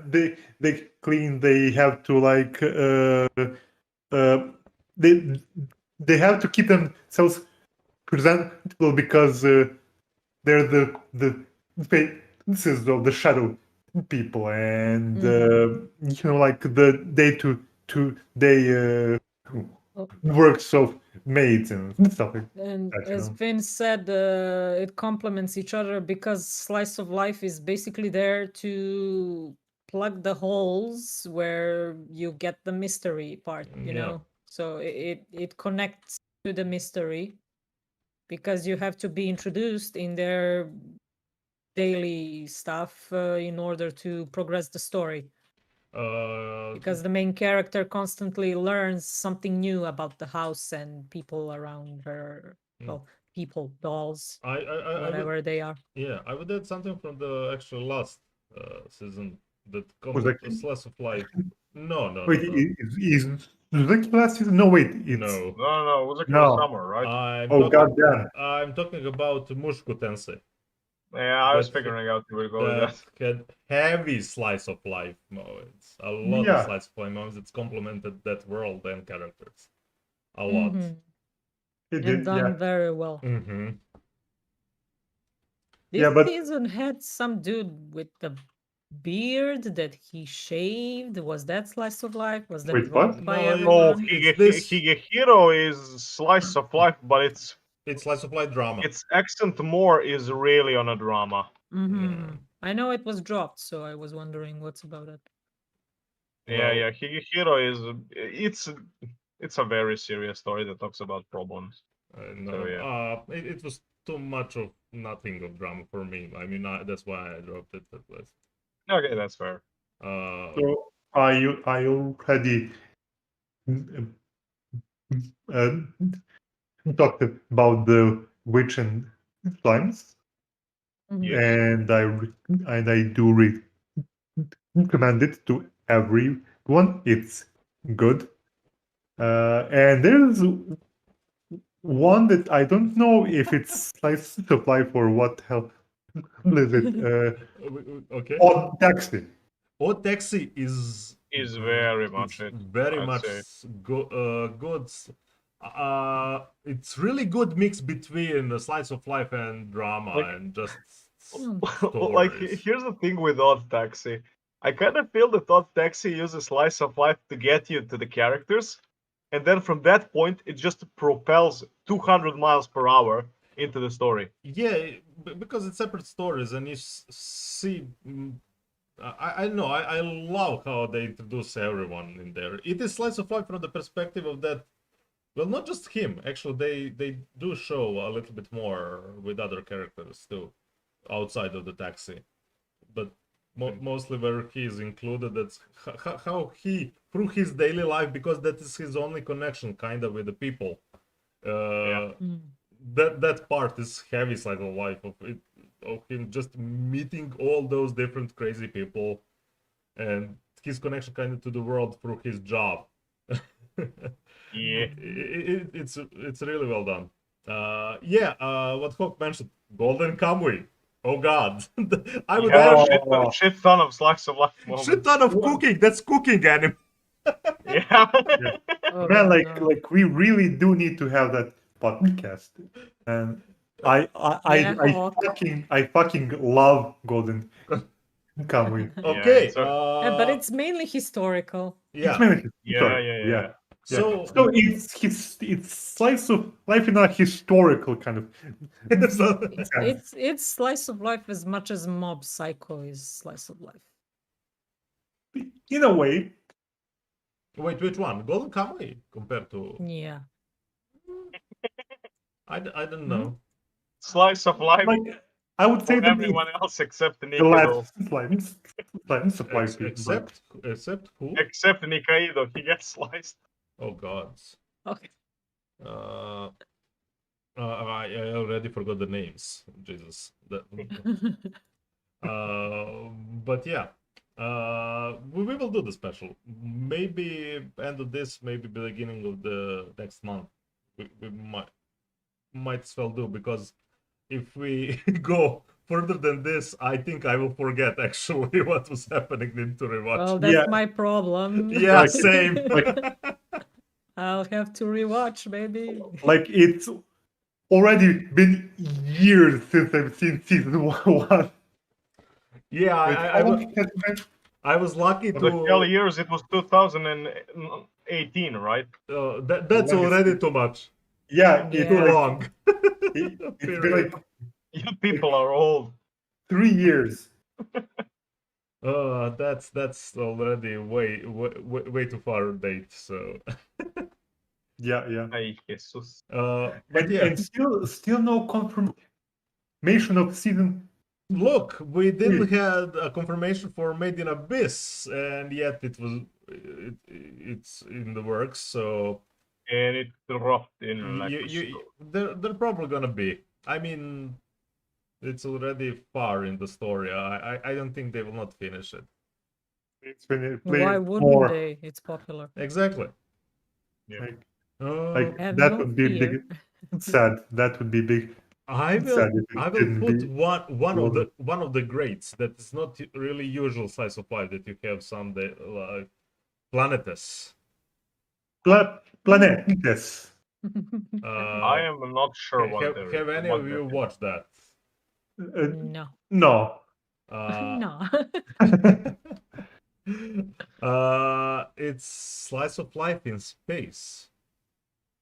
They clean. They have to like they have to keep themselves presentable because they're the faces of the shadow people, and like the day-to-day
Oh.
works of maids and stuff like
And
that.
as Finn said, it complements each other because Slice of Life is basically there to plug the holes where you get the mystery part, you
Yeah.
know? So it connects to the mystery because you have to be introduced in their daily stuff in order to progress the story. Because the main character constantly learns something new about the house and people around her. Well, people, dolls,
I would,
whatever they are.
yeah, I would add something from the actual last season that
Was
comes
that-
slice of life. No.
Wait, is the last season? No, wait, it's
No.
No, it was like
No.
summer, right?
Oh goddamn!
I'm talking about Mushoku Tensei.
Yeah, I was
That-
figuring out you were going
That
with
had heavy slice of life moments. A lot
Yeah.
of slice of life moments. It's complemented that world and characters. A lot.
Mhm.
It
And
did,
done
yeah.
very well.
Mm-hmm.
This
Yeah, but-
season had some dude with the beard that he shaved? Was that slice of life? Was that
Wait,
dropped
what?
by
No,
No,
everyone?
it's this.
Higehiro is slice of life, but
It's slice of life drama.
its accent more is really on a drama.
Mm-hmm. I know it was dropped, so I was wondering what's about it.
Yeah, Higehiro it's a very serious story that talks about problems.
No,
So, yeah.
it was too much of nothing of drama for me. I mean, that's why I dropped it at least.
Okay, that's fair.
So I already uh, talked about the witch and slimes,
Mhm.
Yes.
and I do recommend it to everyone. It's good. And there's one that I don't know if it's slice of life or what hell is it?
Okay.
Odd Taxi.
Odd Taxi is
Is very much it.
very
I'd
much
say.
good. It's really good mix between a slice of life and drama
Like-
and just
Like
stories.
here's the thing with Odd Taxi. I kind of feel that Odd Taxi uses slice of life to get you to the characters, and then from that point it just propels 200 miles per hour into the story.
Yeah, because it's separate stories and you see. I know. I love how they introduce everyone in there. It is slice of life from the perspective of that. Well, not just him. Actually, they do show a little bit more with other characters too, outside of the taxi. But mostly where he is included, that's how he through his daily life, because that is his only connection, kind of, with the people.
Mm.
That part is heavy side of life of it, of him just meeting all those different crazy people, and his connection kind of to the world through his job.
Yeah.
It's really well done. What Hawk mentioned, Golden Kamuy. Oh God, I would
Yeah,
have
shit ton of slice of life moments.
shit ton of cooking. That's cooking anime.
Yeah.
Oh,
Man,
no.
like we really do need to have that podcast. And
Yeah,
I fucking love Golden Kamuy.
Okay.
but it's mainly historical.
It's
yeah.
mainly
Yeah.
yeah.
So,
So it's slice of life in a historical kind of
so
sense.
It's slice of life as much as Mob Psycho is slice of life.
In a way,
wait, which one? Golden Kamuy compared to
Yeah.
I don't
Hmm?
know.
Slice of life
like I would say
for
that
everyone else except
the
Nikaido.
last slime supply people. But
Except who?
Except Nikaido, he gets sliced.
Oh God.
Okay.
I already forgot the names. Jesus. But yeah. We will do the special. Maybe end of this, maybe beginning of the next month. We might as well do, because if we go further than this, I think I will forget actually what was happening into rewatch.
Well, that's
Yeah.
my problem.
Yeah,
Like-
same.
I'll have to rewatch, baby.
like it's already been years since I've seen season 1.
Yeah,
Wait,
I
how long it has been?
I was lucky
For the
to.
hell years, it was 2018, right?
That's
Let me
already
see.
too much.
Yeah,
Too
it's
Yeah.
long.
it's been
Period.
like
You people are old.
3 years.
That's already way too far date. So,
Yeah.
Ay, Jesus.
but yeah,
And still no confirmation of season.
look, we didn't had a confirmation for Made in Abyss, and yet it's in the works. So
And it dropped in like
they're probably gonna be. I mean, it's already far in the story. I don't think they will not finish it.
It's been
Why
played
wouldn't
more.
they? It's popular.
Exactly.
Like,
Uh,
like
Have
that
no
would be
fear.
big. Sad. That would be big.
I
Sad
will
if it
I will
didn't
put
be.
one of the greats that is not really usual slice of life that you have someday, like Planetus.
Planetes.
I am not sure what there is.
Have any
what
of you
that is.
watched that?
Uh,
No.
no.
No.
It's slice of life in space.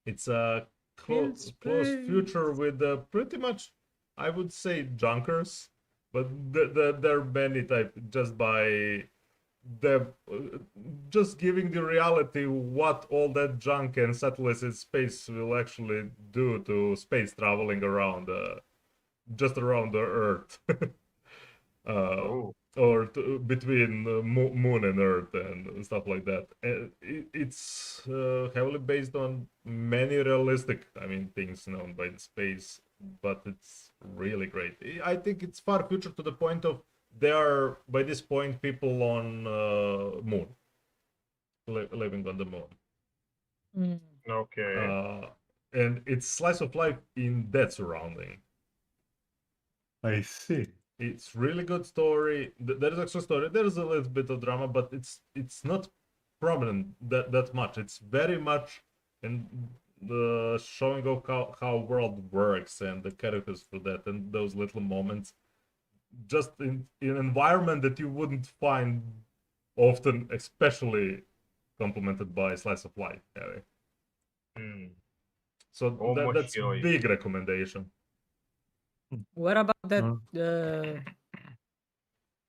It's a
In
close future
space.
with pretty much, I would say, junkers, but there are many type just by the just giving the reality what all that junk and satellites in space will actually do to space traveling around just around the Earth.
Oh.
Or between moon and earth and stuff like that. It's heavily based on many realistic, I mean, things known by the space, but it's really great. I think it's far future to the point of there are by this point people on moon, living on the moon,
Mm.
Okay.
and it's slice of life in that surrounding.
I see.
It's really good story. There is actual story. There is a little bit of drama, but it's not prominent that much. It's very much in the showing of how world works and the characters for that and those little moments. Just in an environment that you wouldn't find often, especially complemented by slice of life. Harry.
Hmm.
So
Almost
that's
really.
big recommendation.
What about that?
Mm.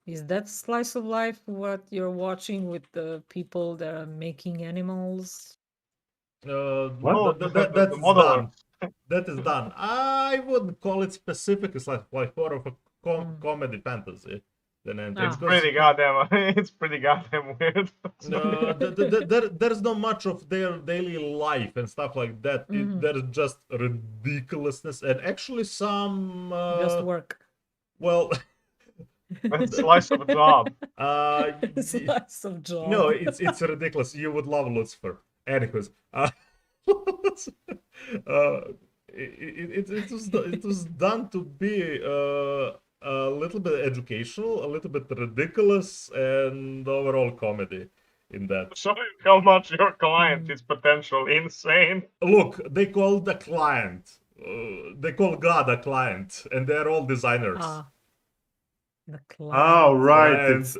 Is that slice of life what you're watching with the people that are making animals?
What?
Oh, the
That's
modelers.
done. That is done. I wouldn't call it specific. It's like more of a comedy fantasy than anything.
It's
Ah.
pretty goddamn. It's pretty goddamn weird.
There's not much of their daily life and stuff like that.
Mhm.
There's just ridiculousness and actually some.
Just work.
Well,
That's slice of a job.
Slice of job.
no, it's ridiculous. You would love Lucifer. Anyways, it was done to be a little bit educational, a little bit ridiculous, and overall comedy in that.
Show you how much your client
Mm.
is potentially insane.
Look, they call the client. They call God a client, and they're all designers.
Ah. The client.
Oh, right.
Client.
It's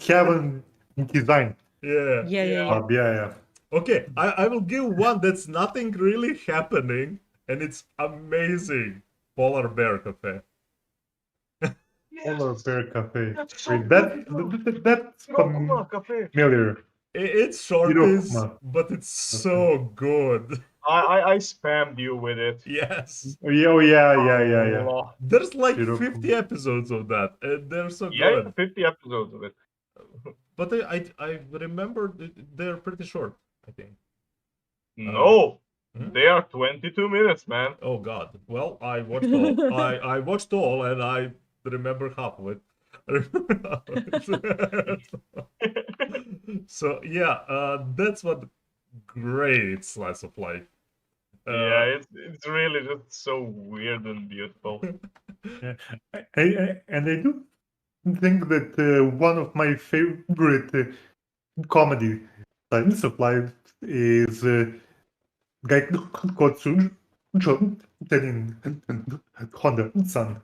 Kevin design.
Yeah.
Yeah.
Yeah.
Okay, I will give one that's nothing really happening, and it's amazing. Polar Bear Cafe.
Polar Bear Cafe.
That's so
Wait,
good.
that's
Rokuma Cafe.
familiar.
It's short,
Hirokuma.
but it's so good.
I spammed you with it.
Yes.
Oh, yeah.
Allah.
There's like
Hirokuma.
50 episodes of that, and they're so
Yeah,
good.
50 episodes of it.
But I remember they're pretty short, I think.
No,
Hmm?
they are 22 minutes, man.
Oh god. Well, I watched all. I watched all, and I remember half of it. So yeah, that's what great slice of life.
Yeah, it's really just so weird and beautiful.
Yeah. And I do think that one of my favorite comedy styles of life is guy called John Tenin Honda-san.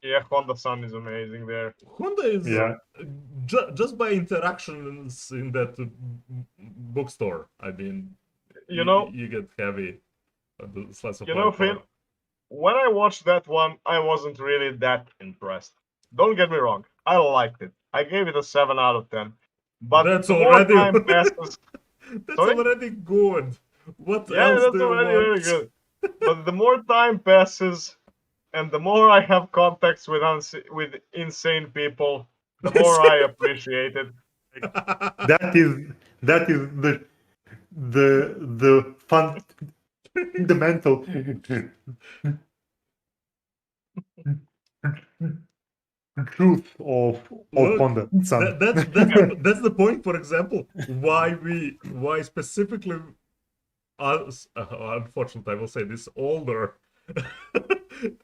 Yeah, Honda-san is amazing there.
Honda is
Yeah.
just by interactions in that bookstore. I mean,
You know,
you get heavy on the slice of
you know,
life
Finn,
part.
when I watched that one, I wasn't really that impressed. Don't get me wrong, I liked it. I gave it a 7 out of 10. But
That's
the more
already
time passes,
that's
Sorry?
already good. What
yeah,
else
that's
do you
already
want?
very good. But the more time passes, and the more I have contacts with insane people, the more I appreciate it.
That is the fundamental truth of
Look,
Honda-san.
that's the point. For example, why specifically us, unfortunately, I will say this older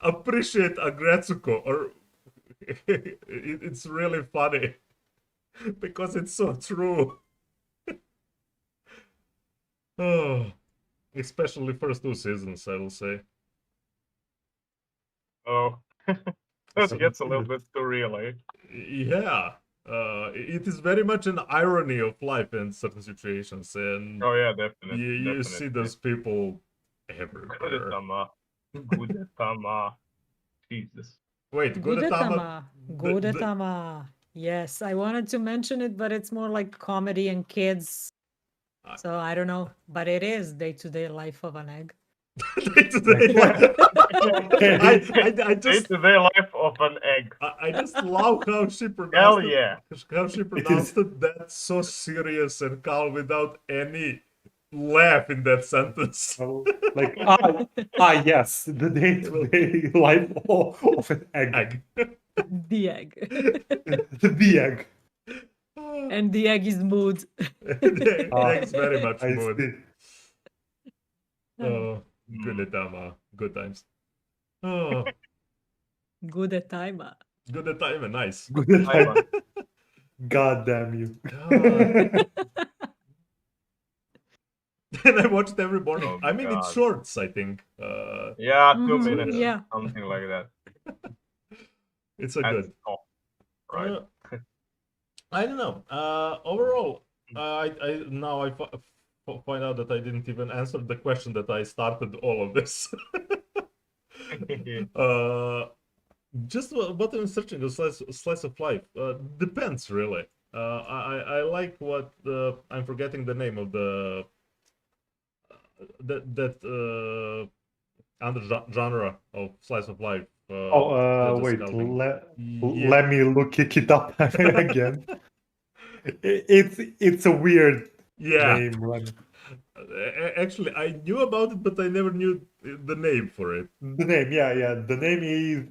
appreciate Agretsuko, or it's really funny because it's so true. Oh, especially first two seasons, I will say.
Oh, That gets a little bit too real, eh?
Yeah. It is very much an irony of life in certain situations, and
Oh yeah, definitely.
you see those people everywhere.
Gudetama. Gudetama. Jesus.
Wait, Gudetama.
Gudetama. Gudetama. Yes, I wanted to mention it, but it's more like comedy and kids. So I don't know, but it is day-to-day life of an egg.
Day-to-day life. I just
Day-to-day life of an egg.
I just love how she
Hell
pronounced it.
yeah.
How she pronounced it. That's so serious and calm without any laugh in that sentence.
So, like yes, the day-to-day life of an egg.
The egg.
The egg.
And the egg is mood.
Thanks very much,
I
Mood.
see.
Oh, Gudetama. Good times. Oh,
Gudetama.
Gudetama. Nice.
Good
Taiwan.
God damn you.
God. And I watched every morning.
Oh,
I mean, it's
God.
shorts, I think.
Yeah, 2
Mhm,
minutes.
yeah.
Something like that.
It's a
That's
good.
all. Right.
I don't know. Overall, I now I find out that I didn't even answer the question that I started all of this. Just what I'm searching, a slice of life. Depends really. I like what I'm forgetting the name of the that under genre of slice of life.
Wait,
Scouting. Yeah.
let me look it up again. It's a weird
Yeah.
name.
Actually, I knew about it, but I never knew the name for it.
The name, yeah. The name is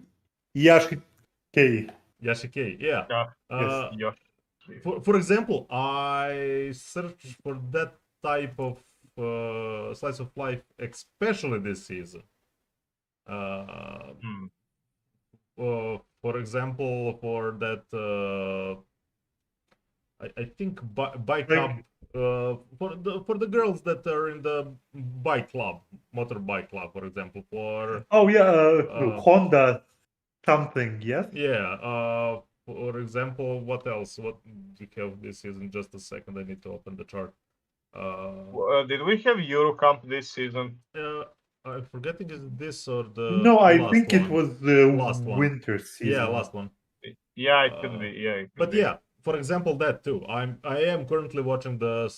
Yashikei.
Yashikei, yeah.
Yes, Yosh.
For example, I searched for that type of slice of life, especially this season. For example, for that, I think bike club. For the girls that are in the bike club, motorbike club, for example.
Oh yeah, Honda something. Yes.
Yeah. For example, what else? What do we have this season? Just a second, I need to open the chart.
Did we have Eurocamp this season?
I'm forgetting is this or the
No, I
last
think it
one?
was the
Last one.
winter season.
Yeah, last one.
Yeah, it could be. Yeah, it could
But
be.
yeah, for example, that too. I am currently watching the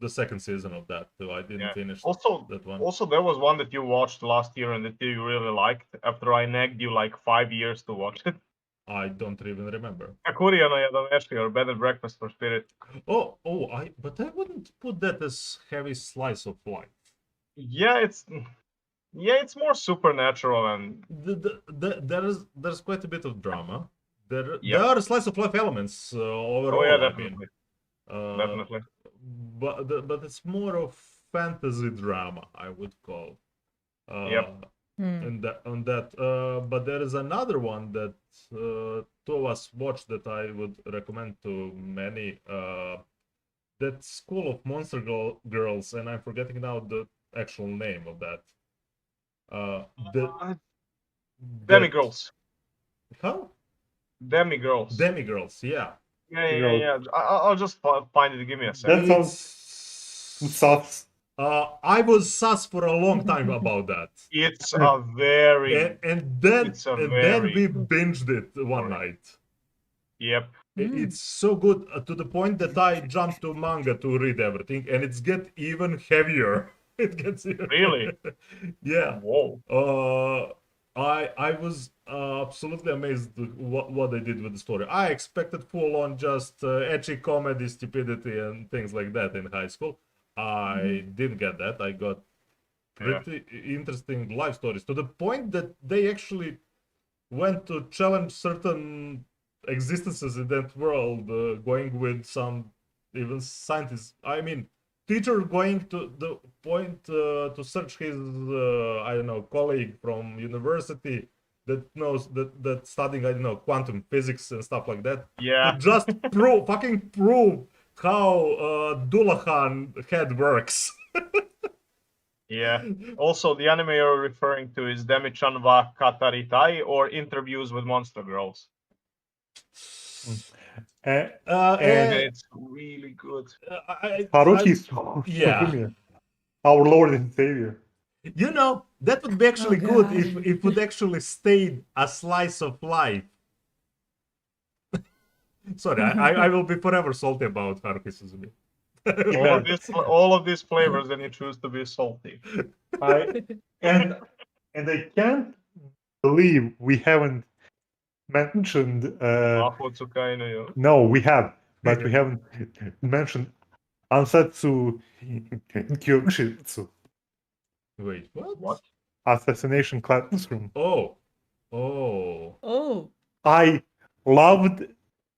second season of that too. I didn't finish
Also,
that one.
Also, there was one that you watched last year and that you really liked. After I nagged you like 5 years to watch it.
I don't even remember.
Akuria no Yadomeshi or Bed and Breakfast for Spirit.
But I wouldn't put that as heavy slice of life.
Yeah, it's more supernatural and
There's quite a bit of drama. There
Yep.
are slice of life elements overall.
oh yeah,
I
definitely,
mean,
definitely.
but it's more of fantasy drama, I would call.
Yep.
And that, but there is another one that two of us watched that I would recommend to many. That School of Monster Girls, and I'm forgetting now the actual name of that.
Demigirls.
How?
Demigirls.
Demigirls, yeah.
Yeah. I'll just find it. Give me a second.
That sounds sus.
I was sus for a long time about that.
It's a very
And then we
good
binged it one
story.
night.
Yep.
It's so good to the point that I jumped to manga to read everything, and it's get even heavier. It gets even
Really?
yeah.
Whoa.
I was absolutely amazed what they did with the story. I expected full on just ecchi comedy, stupidity, and things like that in high school. I didn't get that. I got pretty interesting life stories to the point that they actually went to challenge certain existences in that world, going with some even scientists. I mean, teacher going to the point to search his I don't know, colleague from university that knows that studying, I don't know, quantum physics and stuff like that.
Yeah.
To just prove how Dullahan head works.
Yeah. Also, the anime you're referring to is Demi-chan wa Kataritai or Interviews with Monster Girls.
And
And it's really good.
Haruki
yeah.
Suzumiya, our Lord and Savior.
You know, that would be actually good if
God.
it would actually stay a slice of life. Sorry, I will be forever salty about Haruki Suzumiya.
All of these flavors, and you choose to be salty.
And I can't believe we haven't mentioned.
Maho Tsukai no yo.
No, we have, but we haven't mentioned Ansatsu Kyokshitsu,
Wait, what?
What?
Assassination Classroom.
Oh.
Oh,
I loved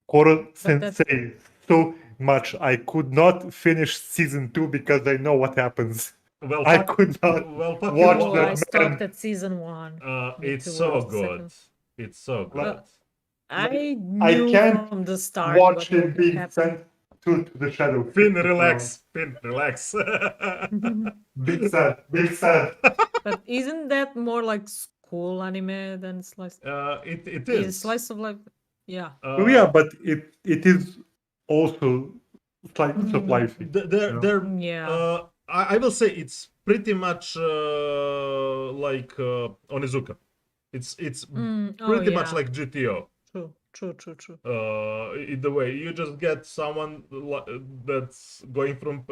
Koro
But that's-
Sensei so much. I could not finish season 2 because I know what happens.
Well,
I
fuck-
could not
well, fuck
watch
you.
oh,
that
I stopped
man.
at season 1. Me
It's
too,
so
watched the
good.
second.
It's so good.
I
I
knew
can't
from the start
watch
what
him
would
being
happen.
sent to the shadow.
Finn, relax. Finn, relax.
Big sad, big sad.
But isn't that more like school anime than slice?
It
Is
is.
slice of life? Yeah.
Well, yeah, but it is also slice of life.
There,
Yeah.
I will say it's pretty much like Onizuka. It's pretty much
yeah.
like GTO.
True.
In the way you just get someone that's going from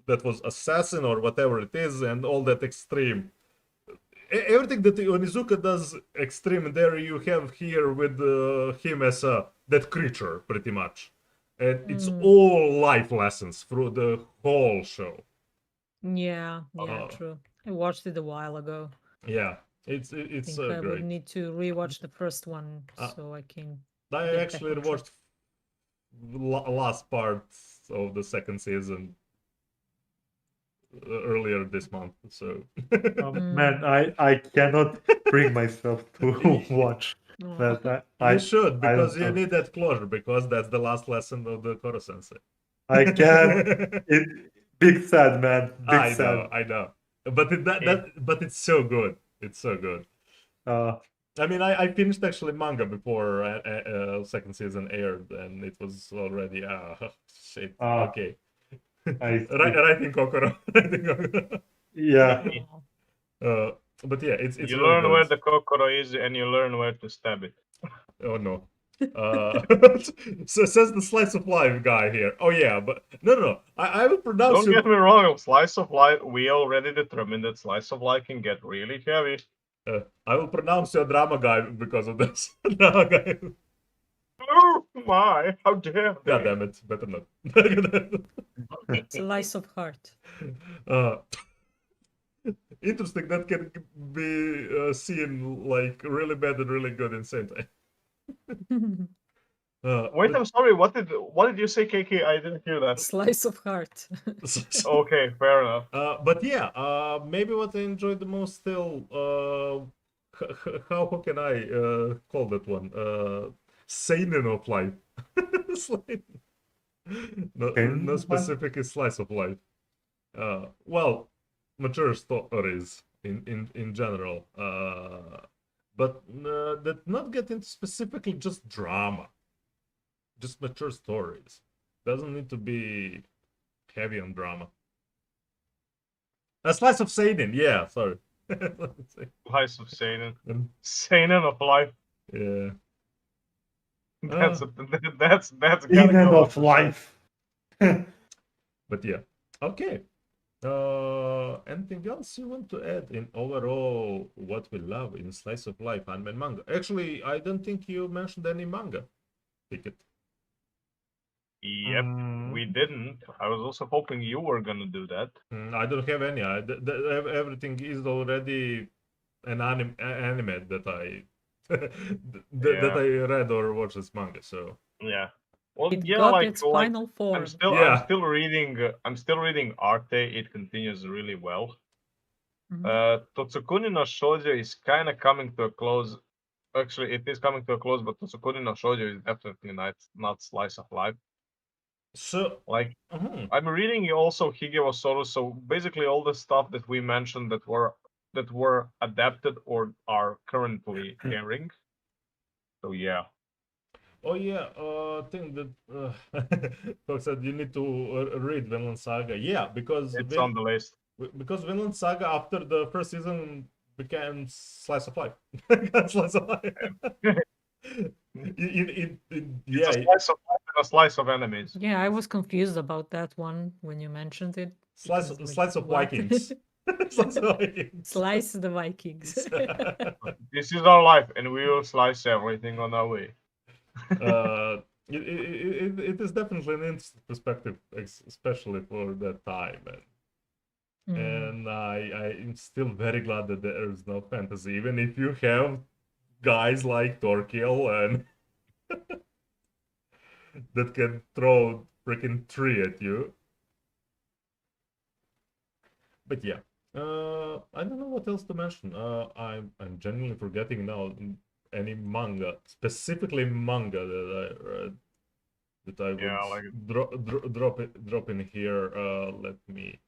that was assassin or whatever it is, and all that extreme. Everything that Onizuka does extreme, there you have here with him as that creature, pretty much, and it's all life lessons through the whole show.
Yeah,
Uh,
true. I watched it a while ago.
Yeah, it's
I think
so
I would
great.
need to rewatch the first one so I can.
I
get
actually
back on
watched last part of the second season earlier this month, so
Man, I cannot bring myself to watch that.
you should,
I
because
don't
you
know.
need that closure, because that's the last lesson of the Koro Sensei.
I can't. It big sad, man. Big sad.
I know, but but it's so good. It's so good. I mean, I finished actually manga before second season aired, and it was already shit. Okay, writing Kokoro.
Yeah.
But yeah, it's
You
really
learn
good.
where the kokoro is, and you learn where to stab it.
Oh no. So says the slice of life guy here. Oh yeah, but no. I will pronounce
Don't get me wrong, slice of life. We already determined that slice of life can get really heavy.
I will pronounce your drama guy because of this. Drama guy.
Oh my! How dare they?
God damn it! Better not.
Slice of heart.
Interesting. That can be seen like really bad and really good in the same time.
Wait, I'm sorry. What did you say, KK? I didn't hear that.
Slice of heart.
Okay, fair enough.
But yeah, maybe what I enjoyed the most still, how can I call that one? Seinen of life. No specific slice of life. Well, mature stories in general. But that not get into specifically just drama. Just mature stories. Doesn't need to be heavy on drama. A slice of seinen, yeah, sorry.
Slice of seinen. Seinen of life.
Yeah.
That's gotta
In and
go
of life.
But yeah. Okay. Anything else you want to add in overall what we love in slice of life anime and manga? Actually, I don't think you mentioned any manga. Pick it.
Yep, we didn't. I was also hoping you were gonna do that.
I don't have any. Everything is already an anime that I that I read or watched as manga. So
yeah. Well,
It
yeah,
got
like,
its
like
final form.
I'm still reading. I'm still reading Arte. It continues really well. Totsukuni no Shoujo is kind of coming to a close. Actually, it is coming to a close, but Totsukuni no Shoujo is definitely not slice of life.
So,
Like
mhm.
I'm reading also Hige wa Soro, so basically all the stuff that we mentioned that were adapted or are currently airing. So yeah,
Oh yeah, thing that folks said you need to read Vinland Saga. Yeah,
it's on the list.
because Vinland Saga after the first season became slice of life. Slice of life.
It's a
Yeah,
slice of life and a slice of enemies.
Yeah, I was confused about that one when you mentioned it. Because, like,
slice of
what?
Vikings. Slice of Vikings.
Slice the Vikings.
This is our life, and we will slice everything on our way.
It is definitely an interesting perspective, especially for that time. And I'm still very glad that there is no fantasy, even if you have guys like Torquil and that can throw freaking tree at you. But yeah, I don't know what else to mention. I'm genuinely forgetting now any manga, specifically manga that I read that I
Yeah,
would
like
drop in here. Let me.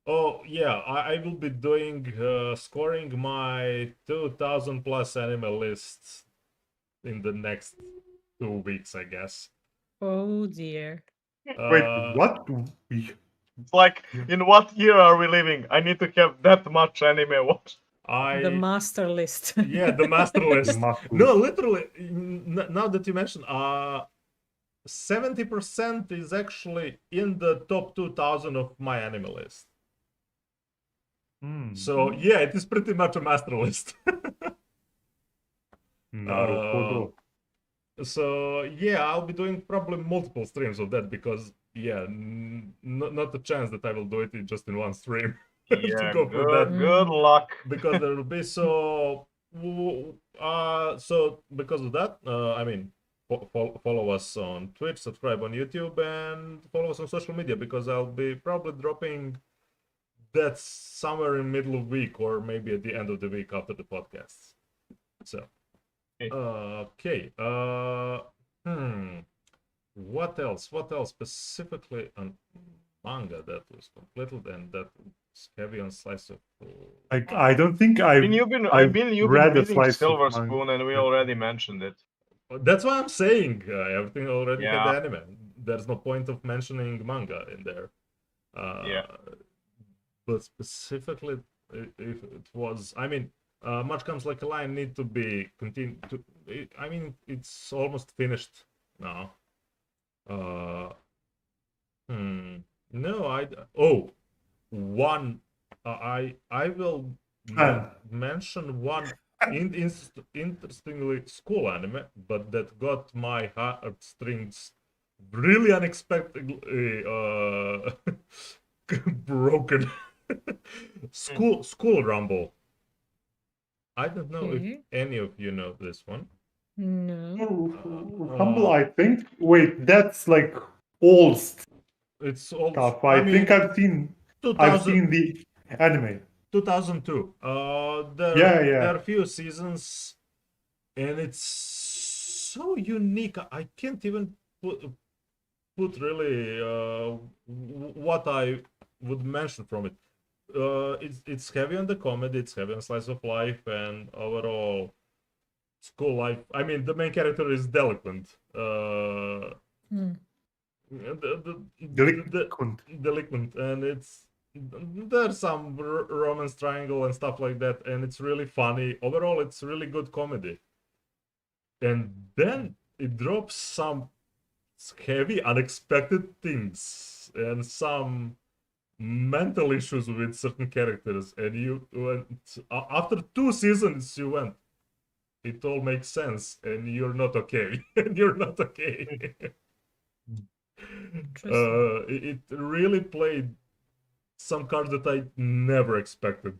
Oh yeah, I will be doing scoring my 2000 plus anime list in the next 2 weeks, I guess.
Oh dear.
Wait,
Uh,
what?
it's like, in what year are we living? I need to have that much anime watched.
The
I
master list.
yeah, the master list.
Master
No,
list.
literally. Now that you mention, 70% is actually in the top 2000 of my anime list. So yeah, it is pretty much a master list.
Naruhodo.
So yeah, I'll be doing probably multiple streams of that because yeah, not a chance that I will do it just in one stream. I have to
Yeah,
go for that
good luck.
because there will be so because of that, I mean, follow us on Twitch, subscribe on YouTube, and follow us on social media because I'll be probably dropping that somewhere in middle of week or maybe at the end of the week after the podcast. So okay. What else? What else specifically on manga that was completed and that was heavy on slice of
Like, I don't think I've
You've been
read a
reading
slice of
Silver
manga.
Spoon, and we already mentioned it.
That's why I'm saying everything already had
Yeah.
anime. There's no point of mentioning manga in there.
Yeah.
But specifically, if it was, I mean, Much Comes Like a Lion need to be continued. I mean, it's almost finished now. No, one. I will mention one interestingly school anime, but that got my heartstrings really unexpectedly broken. School Rumble. I don't know if
Okay.
any of you know this one.
No.
Humble, I think. Wait, that's like old
It's all
stuff. I think I've seen
2000,
the anime.
2002. There are few seasons, and it's so unique. I can't even put really what I would mention from it. It's heavy on the comedy, it's heavy on slice of life, and overall school life. I mean, the main character is delinquent. Delinquent, and there's some romance triangle and stuff like that, and it's really funny. Overall, it's really good comedy. And then it drops some heavy, unexpected things and some mental issues with certain characters. And you went after 2 seasons, you went. It all makes sense, and you're not okay. And you're not okay. It really played some cards that I never expected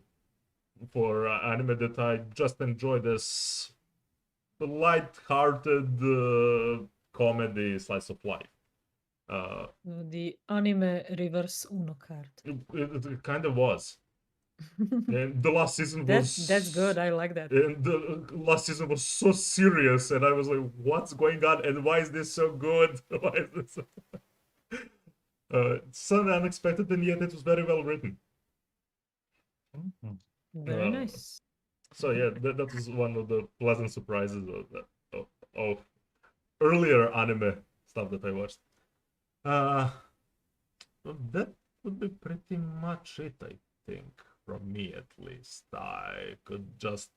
for anime that I just enjoyed as light-hearted comedy slice of life.
The anime reverse Uno card.
It kind of was. And the last season was
That's good. I like that.
And the last season was so serious, and I was like, "What's going on? And why is this so good? Why is this?" It's so unexpected, and yet it was very well written.
Very
Uh,
nice.
So yeah, that was one of the pleasant surprises of earlier anime stuff that I watched. Uh, that would be pretty much it, I think, from me at least. I could just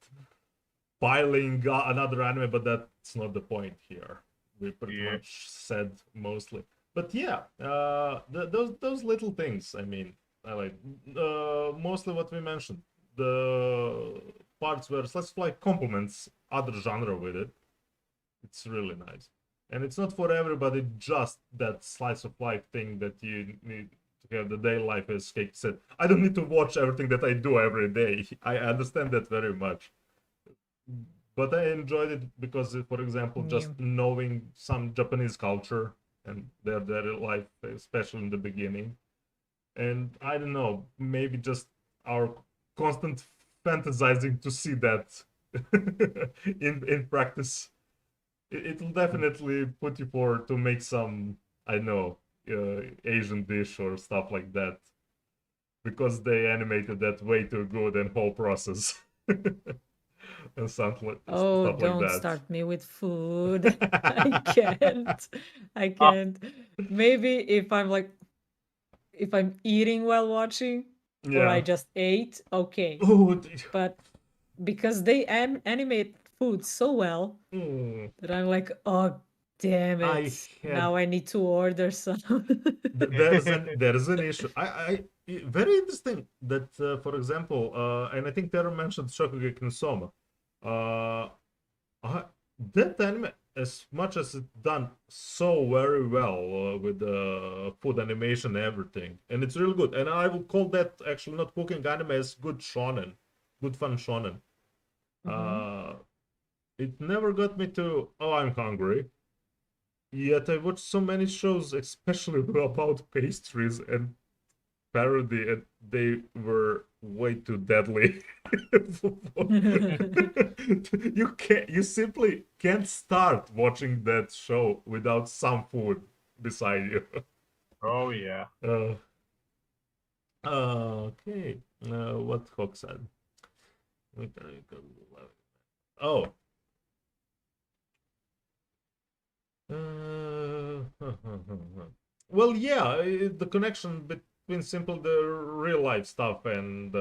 piling another anime, but that's not the point here. We pretty
Yeah.
much said mostly. But yeah, those little things. I mean, I like mostly what we mentioned. The parts where slice of life complements other genre with it. It's really nice, and it's not for everybody. Just that slice of life thing that you need to have the day life, as Cake said. I don't need to watch everything that I do every day. I understand that very much, but I enjoyed it because, for example, just
Yeah.
knowing some Japanese culture and their life, especially in the beginning, and I don't know, maybe just our constant fantasizing to see that in practice. It'll definitely put you forward to make some, I know, Asian dish or stuff like that, because they animated that way too good and whole process and
Oh,
stuff like
don't
that.
start me with food. I can't. I can't. Maybe if I'm eating while watching, or I
Yeah.
just ate, okay.
Oh,
But because they animate food so well
mm,
that I'm like, oh, damn
I
it.
had
Now I need to order some.
there's an issue. Very interesting that for example, and I think Tara mentioned Shokugeki no Soma. Uh, that anime, as much as it's done so very well with the food animation and everything, and it's really good. And I would call that actually not cooking anime as good shonen, good fun shonen.
Mhm.
Uh, it never got me to, oh, I'm hungry. Yet I watched so many shows, especially about pastries and parody, and they were way too deadly. You simply can't start watching that show without some food beside you.
Oh yeah.
Okay. What Hawk said. Oh. Well, yeah, the connection between simple the real life stuff and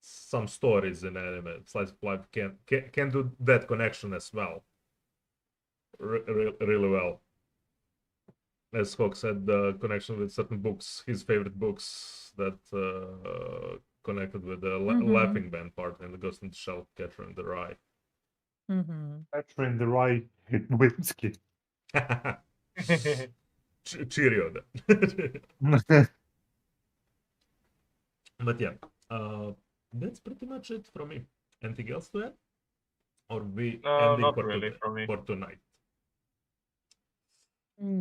some stories in anime slice of life can do that connection as well, really well. As Hawk said, the connection with certain books, his favorite books that connected with the
Mhm.
laughing band part and the Ghost in the Shell, Catcher in the Rye.
Mhm.
Catcher in the Rye whiskey.
Cheerio then. But yeah, that's pretty much it from me. Anything else to add? Or we
No,
ending
not really for me.
for tonight?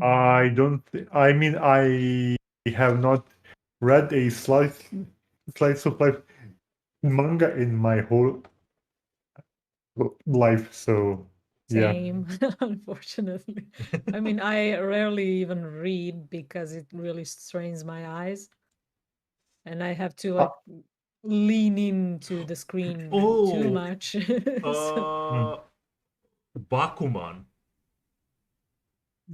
I don't. I mean, I have not read a slice of life manga in my whole life. So yeah.
Same, unfortunately. I mean, I rarely even read because it really strains my eyes, and I have to
Uh,
lean into the screen too
Oh,
much. So,
hmm.
Bakuman.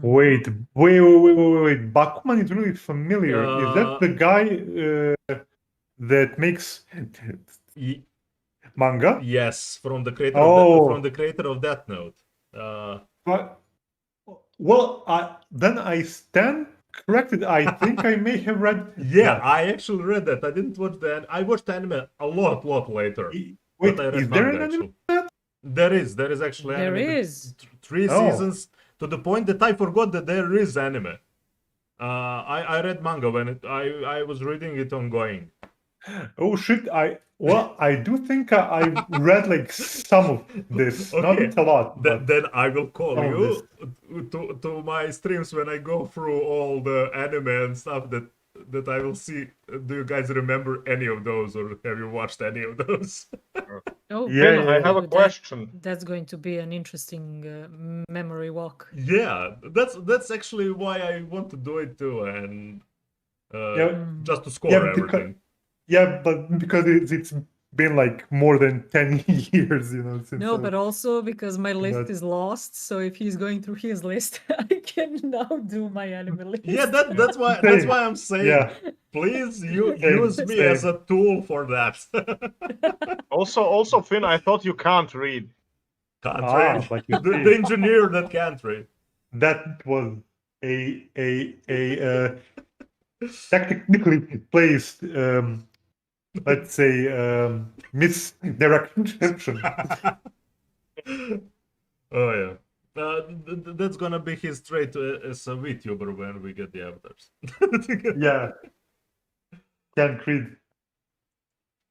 Wait,
mhm.
wait. Bakuman is really familiar. Is that
Uh,
the guy that makes
y-
manga?
yes, from
Oh,
the creator of Death Note. Uh,
but well, then I stand corrected. I think I may have read
yeah,
that.
I actually read that. I didn't watch I watched anime a lot later, but I
Wait,
read
is there
manga
an anime
actually.
of that?
There is actually
There
anime.
is.
Three
Oh,
seasons to the point that I forgot that there is anime. I read manga when I was reading it ongoing.
oh shit! I do think I read like some of this,
Okay,
not a lot, but
then I will call
some of this.
you to my streams when I go through all the anime and stuff that I will see. Do you guys remember any of those, or have you watched any of those?
Oh,
Yeah,
Finn, I have a
that-
question.
That's going to be an interesting memory walk.
Yeah, that's actually why I want to do it too, and
Yeah.
just to score
Yeah,
everything.
but because it's been like more than 10 years, since
No, but also because my list
But-
is lost. So if he's going through his list, I can now do my anime list.
Yeah, that's why I'm saying,
Yeah.
please
Same,
use me as
same.
a tool for that.
Also, Finn, I thought you can't read.
Can't
Ah,
read.
but you
The
see.
engineer that can't read.
That was a technically placed, let's say, misdirection.
Oh yeah. That's gonna be his trait as a VTuber when we get the avatars.
Yeah, can't read.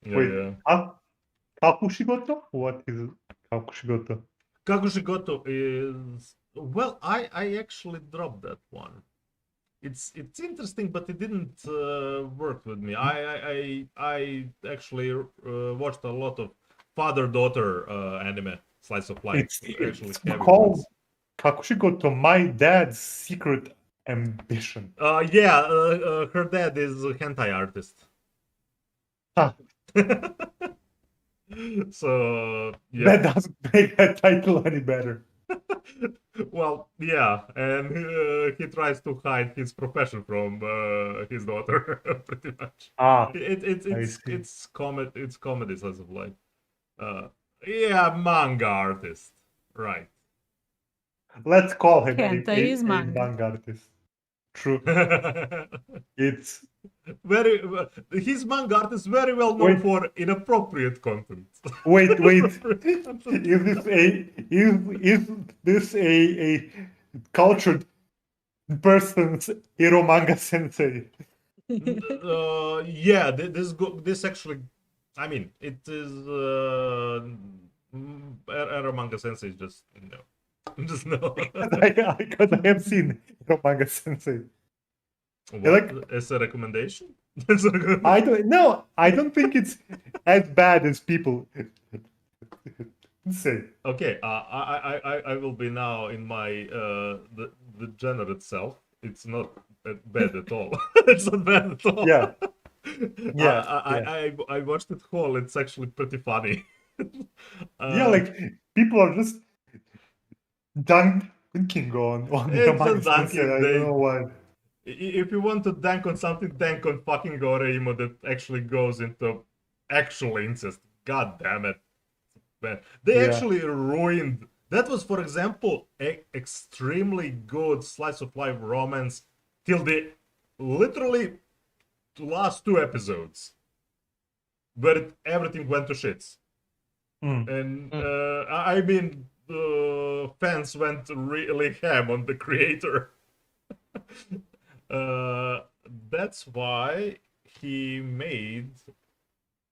Yeah,
Wait,
yeah.
Kakushigoto? What is Kakushigoto?
Kakushigoto is, well, I actually dropped that one. It's interesting, but it didn't work with me. I actually watched a lot of father-daughter anime, slice of life.
It's
heavy
called
ones.
Kakushigoto, My Dad's Secret Ambition.
Yeah, her dad is a hentai artist.
Huh.
So yeah.
That doesn't make that title any better.
Well, yeah, and he tries to hide his profession from his daughter, pretty much.
Ah, I see.
It's comedy slice of life. Yeah, manga artist, right?
Let's call him
Hentai is
a
manga.
manga artist. True. It's
Very his manga art is very well known
Wait.
for inappropriate content.
wait.
Inappropriate content.
Is this a cultured person's hero manga sensei?
Yeah, this actually, I mean, it is Ero Manga Sensei is just just no.
Because I have seen hero manga sensei.
What? As a recommendation?
I don't think it's as bad as people say.
Okay, I will be now in my the genre itself. It's not bad at all. It's not bad at all.
Yeah. Yeah,
I watched it whole. It's actually pretty funny.
Yeah, like people are just dunking on
It's
hero
just
manga
dunking,
sensei. I
they-
don't know why.
If you want to dank on something, dank on fucking Goreimo that actually goes into actual incest. God damn it. Man, they
Yeah.
actually ruined. That was, for example, a extremely good slice of life romance till the literally last 2 episodes, where everything went to shits.
Mm.
And I mean, fans went really ham on the creator. That's why he made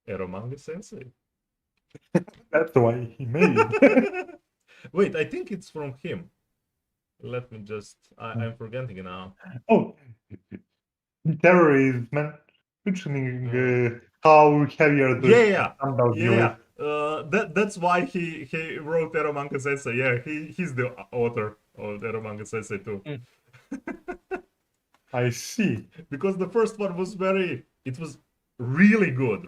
Eromanga Sensei.
That's why he made it.
Wait, I think it's from him. Let me just. I'm forgetting it now.
Oh, terror is mentioning how heavy are the
Yeah.
dumbbells you
Yeah.
lift.
That's why he wrote Eromanga Sensei. Yeah, he's the author of Eromanga Sensei too.
I see.
Because the first one was it was really good,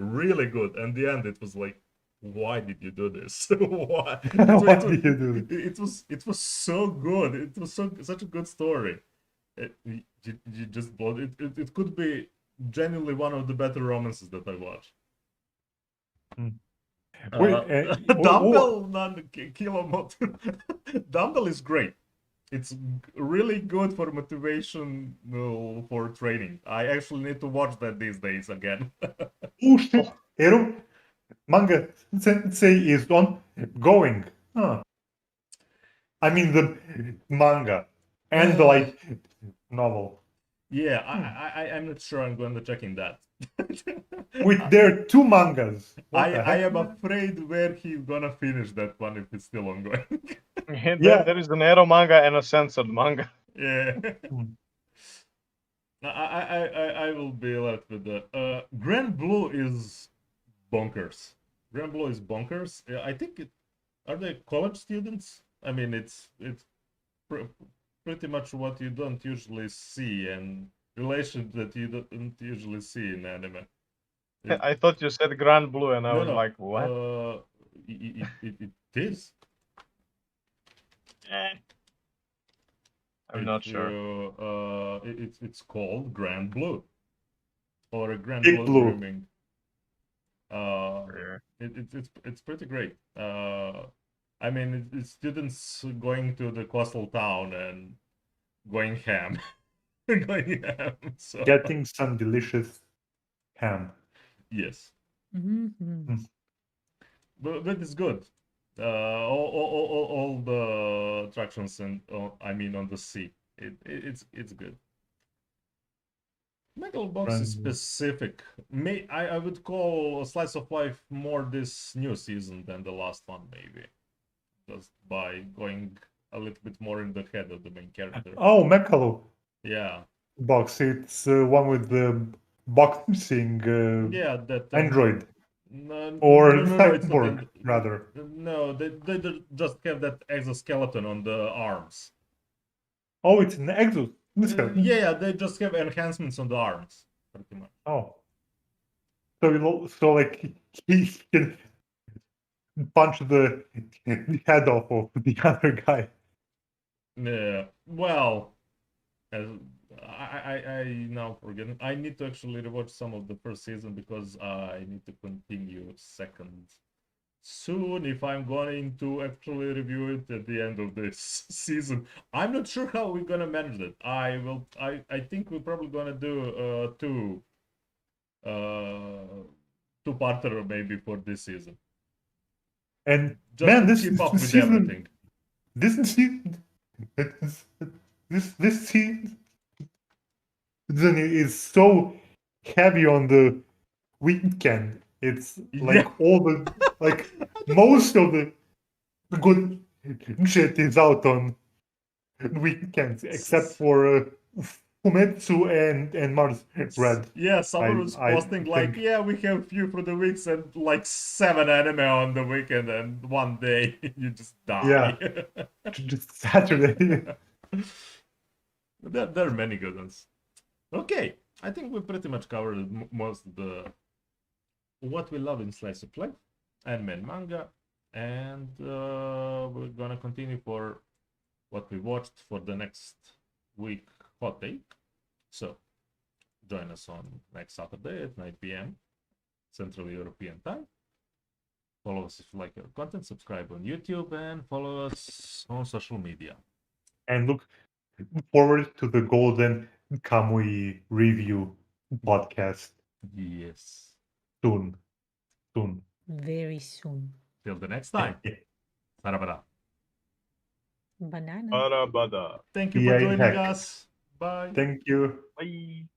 and the end it was like, why did you do this? Why?
Why did you do
It was so good. It was such a good story. You just bought it. It could be genuinely one of the better romances that I watched.
Wait,
Dumbbell, Kilomot. Dumbbell is great. It's really good for motivation for training. I actually need to watch that these days again.
Oh shit! Hero manga sensei is ongoing. Huh. I mean the manga and the like novel.
Yeah, I'm not sure I'm going to checking that.
Wait, there are 2 mangas. What the
I
heck?
am afraid where he's gonna finish that one if it's still ongoing.
Yeah.
There is an Ero manga and a censored manga.
Yeah.
Hmm.
I will be left with that. Grand Blue is bonkers. Grand Blue is bonkers. I think are they college students? I mean, it's pretty much what you don't usually see, and relations that you don't usually see in anime.
I thought you said Grand Blue, and I was
No,
like, what?
it is.
Eh, I'm not sure.
It's called Grand Blue or a Grand
Big
Blue
Blue.
Dreaming. It's pretty great. I mean, it's students going to the coastal town and going ham, going ham. So
Getting some delicious ham.
yes,
Mhm.
but it's good. All the attractions and I mean on the sea, it's good. Megalbox is
Brand new.
specific. I would call Slice of Life more this new season than the last one, maybe. Just by going a little bit more in the head of the main character.
Oh, Mekalo
Yeah.
box. It's one with the boxing
Yeah, that
android.
no,
Or
no, it's not
cyborg, rather.
No, they just have that exoskeleton on the arms.
Oh, it's an exoskeleton.
Yeah, they just have enhancements on the arms, pretty much.
Oh. So like he can punch the head off of the other guy.
Yeah. Well, as I now forget. I need to actually rewatch some of the first season because I need to continue second soon if I'm going to actually review it at the end of this season. I'm not sure how we're gonna manage that. I think we're probably gonna do two-parter maybe for this season.
And
Just
man,
to
this
keep up with
season,
everything.
this season, this season is so heavy on the weekend. It's like
Yeah.
all the like most of the good shit is out on weekends, except for Fumetsu and Mars Red.
Yeah, someone was
I
posting like,
think.
yeah, we have few for the weeks and like 7 anime on the weekend, and one day you just die.
Just Saturday.
There are many good ones. Okay, I think we pretty much covered most of the what we love in slice of life, anime and manga, and we're gonna continue for what we watched for the next week hot take. So join us on next Saturday at 9 p.m. Central European time. Follow us if you like our content, subscribe on YouTube, and follow us on social media.
And look forward to the Golden Kamui review podcast
Yes.
soon.
Very soon.
Till the next time. Sarabada.
Banana.
Bada bada.
Thank you
Yeah,
for joining
heck.
us. Bye.
Thank you.
Bye.